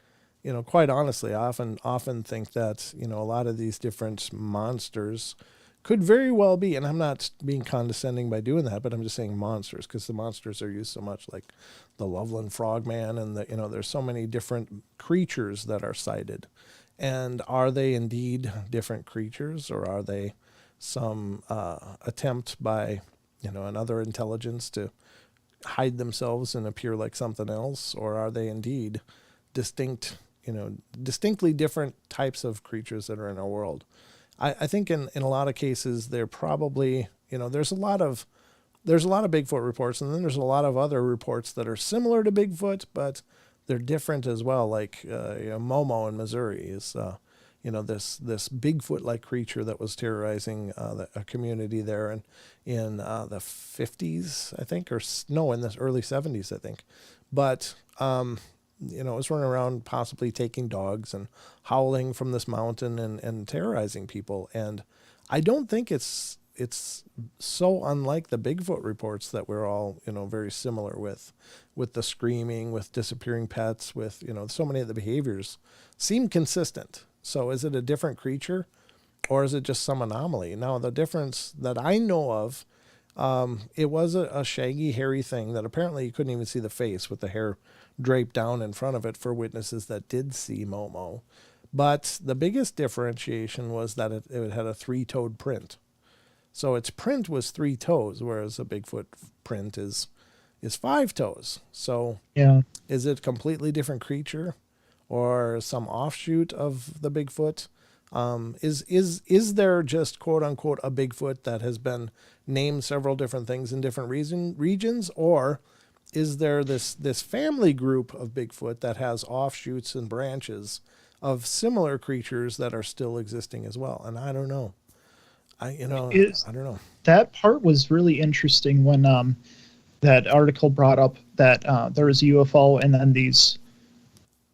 quite honestly, I often think that, a lot of these different monsters could very well be, and I'm not being condescending by doing that, but I'm just saying monsters, because the monsters are used so much, like the Loveland Frogman, and there's so many different creatures that are cited. And are they indeed different creatures, or are they some attempt by, another intelligence to hide themselves and appear like something else, or are they indeed distinctly different types of creatures that are in our world? I think in a lot of cases they're probably, there's a lot of Bigfoot reports, and then there's a lot of other reports that are similar to Bigfoot, but they're different as well. Like Momo in Missouri is this Bigfoot-like creature that was terrorizing a community there in the 50s, I think, in the early 70s, I think. But it was running around possibly taking dogs and howling from this mountain and terrorizing people. And I don't think it's so unlike the Bigfoot reports that we're all, very similar with the screaming, with disappearing pets, with, so many of the behaviors seem consistent. So is it a different creature, or is it just some anomaly? Now, the difference that I know of, it was a shaggy, hairy thing that apparently you couldn't even see the face, with the hair draped down in front of it for witnesses that did see Momo. But the biggest differentiation was that it had a 3-toed print. So its print was 3 toes, whereas a Bigfoot print is 5 toes. So is it a completely different creature, or some offshoot of the Bigfoot? Is there just, quote unquote, a Bigfoot that has been named several different things in different regions, or is there this family group of Bigfoot that has offshoots and branches of similar creatures that are still existing as well? And I don't know. I don't know. That part was really interesting when that article brought up that there was a UFO, and then these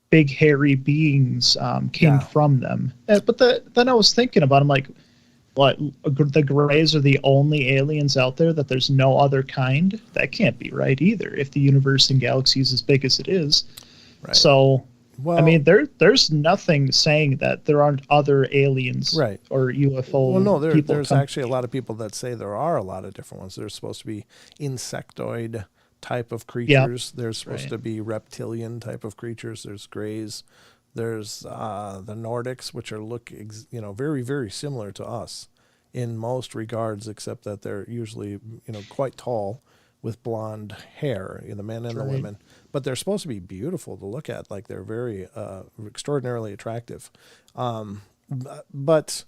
big hairy beings came from them. But then I was thinking about, I'm like, what, the Greys are the only aliens out there, that there's no other kind? That can't be right either, if the universe and galaxy is as big as it is. Right. So, well, I mean, there's nothing saying that there aren't other aliens, right, or UFO. Well, no, there's actually a lot of people that say there are a lot of different ones. There's supposed to be insectoid type of creatures. There's supposed to be reptilian type of creatures. There's Greys. There's the Nordics, which are very, very similar to us in most regards, except that they're usually quite tall with blonde hair, the men and the women. But they're supposed to be beautiful to look at. Like, they're very extraordinarily attractive. But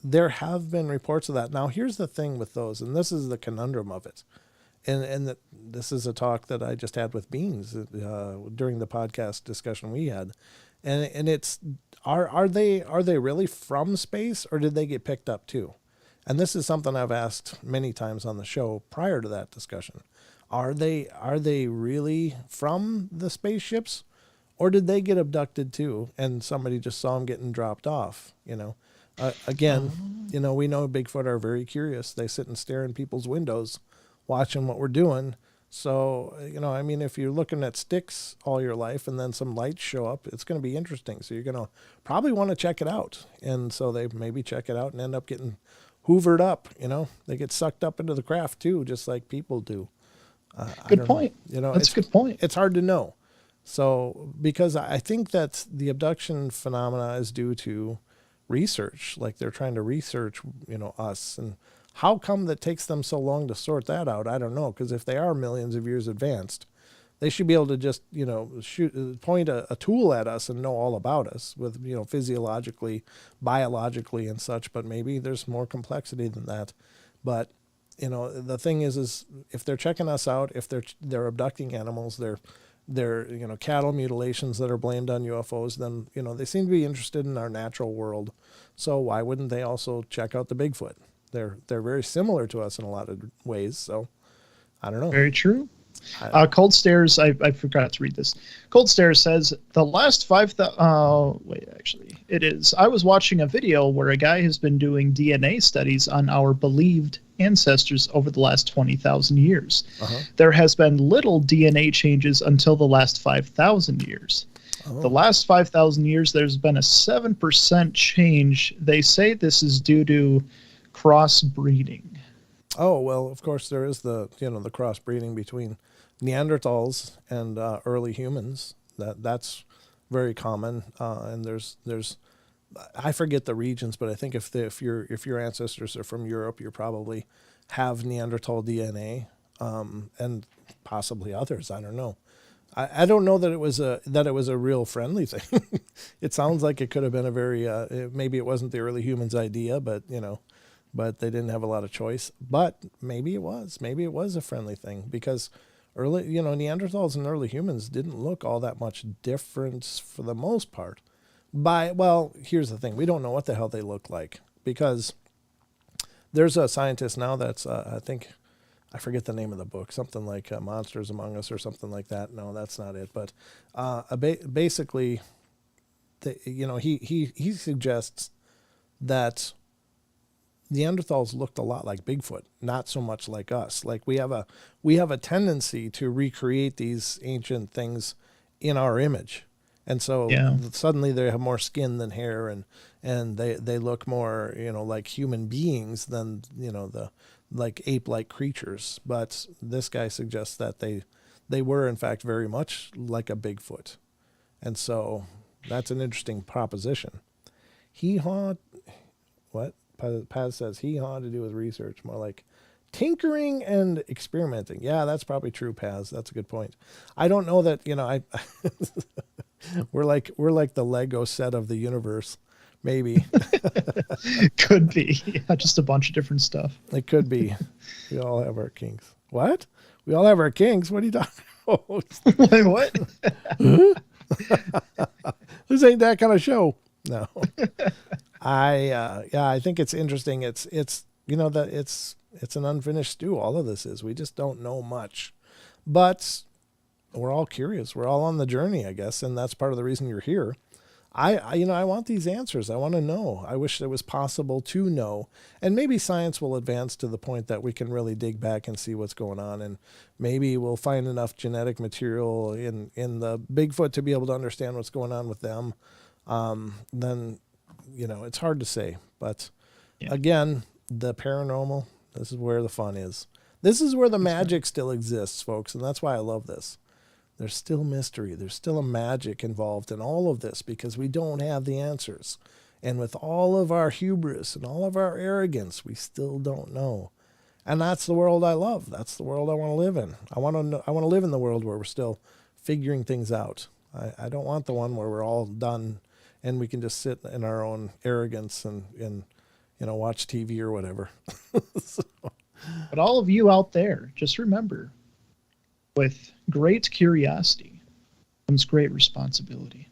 there have been reports of that. Now, here's the thing with those, and this is the conundrum of it. And this is a talk that I just had with Beans during the podcast discussion we had. And it's, are they really from space, or did they get picked up too? And this is something I've asked many times on the show prior to that discussion. Are they really from the spaceships, or did they get abducted too, and somebody just saw them getting dropped off? Again, we know Bigfoot are very curious. They sit and stare in people's windows, watching what we're doing. So, if you're looking at sticks all your life and then some lights show up, it's going to be interesting. So you're going to probably want to check it out. And so they maybe check it out and end up getting hoovered up. They get sucked up into the craft too, just like people do. Good point. That's a good point. It's hard to know. So, because I think that the abduction phenomena is due to research, like they're trying to research, us. And how come that takes them so long to sort that out? I don't know. Because if they are millions of years advanced, they should be able to just, point a tool at us and know all about us with, physiologically, biologically and such. But maybe there's more complexity than that. But, the thing is if they're checking us out, if they're abducting animals, they're their cattle mutilations that are blamed on UFOs, then they seem to be interested in our natural world. So why wouldn't they also check out the Bigfoot? They're very similar to us in a lot of ways. So I don't know. Very true. Cold Stares, I forgot to read this. Cold Stares says the last 5,000. Wait, actually, it is. I was watching a video where a guy has been doing DNA studies on our believed ancestors over the last 20,000 years. There has been little DNA changes until the last 5,000 years. The last 5,000 years, there's been a 7% change. They say this is due to crossbreeding. Oh, well, of course there is the crossbreeding between Neanderthals and early humans. That's very common. And there's I forget the regions, but I think if your ancestors are from Europe, you probably have Neanderthal DNA, and possibly others. I don't know. I don't know that it was a real friendly thing. It sounds like it could have been a very maybe it wasn't the early humans' idea, but but they didn't have a lot of choice. But maybe it was. Maybe it was a friendly thing, because early Neanderthals and early humans didn't look all that much different for the most part. Well, here's the thing. We don't know what the hell they look like, because there's a scientist now that's, I think, I forget the name of the book, something like Monsters Among Us or something like that. No, that's not it. But basically, he suggests that Neanderthals looked a lot like Bigfoot, not so much like us. Like we have a tendency to recreate these ancient things in our image. And so suddenly they have more skin than hair, and they look more, like human beings than, the like ape-like creatures. But this guy suggests that they were in fact very much like a Bigfoot. And so that's an interesting proposition. What? Paz says hee-haw to do with research, more like tinkering and experimenting. Yeah, that's probably true, Paz. That's a good point. I don't know that, we're like the Lego set of the universe, maybe. Could be. Yeah, just a bunch of different stuff. It could be. We all have our kinks. What? We all have our kinks? What are you talking about? Wait, what? This ain't that kind of show. No. I think it's interesting. It's that it's an unfinished stew. All of this is. We just don't know much, but we're all curious. We're all on the journey, I guess, and that's part of the reason you're here. I want these answers. I want to know. I wish it was possible to know, and maybe science will advance to the point that we can really dig back and see what's going on, and maybe we'll find enough genetic material in the Bigfoot to be able to understand what's going on with them. Then. It's hard to say, but again, the paranormal, this is where the fun is. This is where the magic still exists, folks. And that's why I love this. There's still mystery. There's still a magic involved in all of this, because we don't have the answers. And with all of our hubris and all of our arrogance, we still don't know. And that's the world I love. That's the world I want to live in. I want to live in the world where we're still figuring things out. I don't want the one where we're all done and we can just sit in our own arrogance and watch TV or whatever. So. But all of you out there, just remember, with great curiosity comes great responsibility.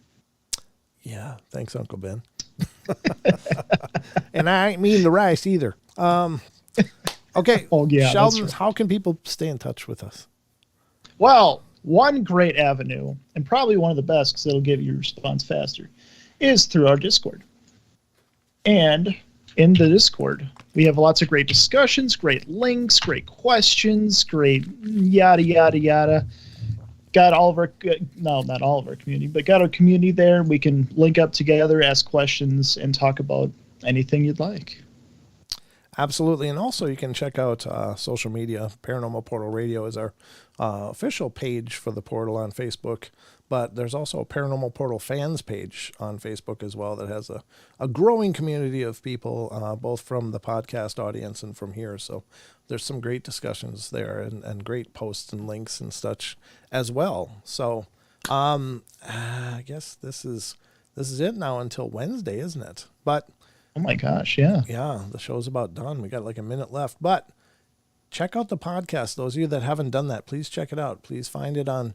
Yeah, thanks, Uncle Ben. And I ain't mean the rice either. Okay, Sheldon, right. How can people stay in touch with us? Well, one great avenue, and probably one of the best because it'll give you a response faster, is through our Discord. And in the Discord, we have lots of great discussions, great links, great questions, great yada, yada, yada. Got all of our, no, not all of our community, but got our community there. We can link up together, ask questions, and talk about anything you'd like. Absolutely. And also you can check out social media. Paranormal Portal Radio is our official page for the portal on Facebook. But there's also a Paranormal Portal fans page on Facebook as well that has a growing community of people, both from the podcast audience and from here. So there's some great discussions there and great posts and links and such as well. So I guess this is it now until Wednesday, isn't it? But oh my gosh, yeah. Yeah, the show's about done. We got like a minute left. But check out the podcast. Those of you that haven't done that, please check it out. Please find it on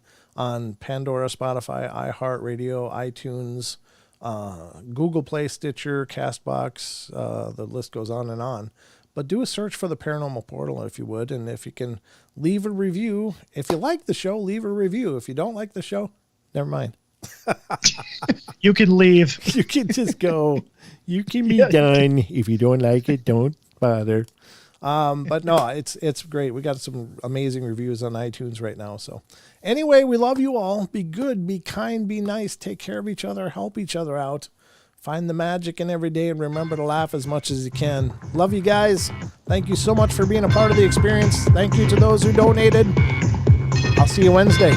Pandora, Spotify, iHeartRadio, iTunes, Google Play, Stitcher, CastBox. The list goes on and on. But do a search for the Paranormal Portal if you would. And if you can leave a review. If you like the show, leave a review. If you don't like the show, never mind. You can leave. You can just go. You can be done. If you don't like it, don't bother. But no, it's great. We got some amazing reviews on iTunes right now. So anyway, we love you all. Be good, be kind, be nice. Take care of each other. Help each other out. Find the magic in every day and remember to laugh as much as you can. Love you guys. Thank you so much for being a part of the experience. Thank you to those who donated. I'll see you Wednesday.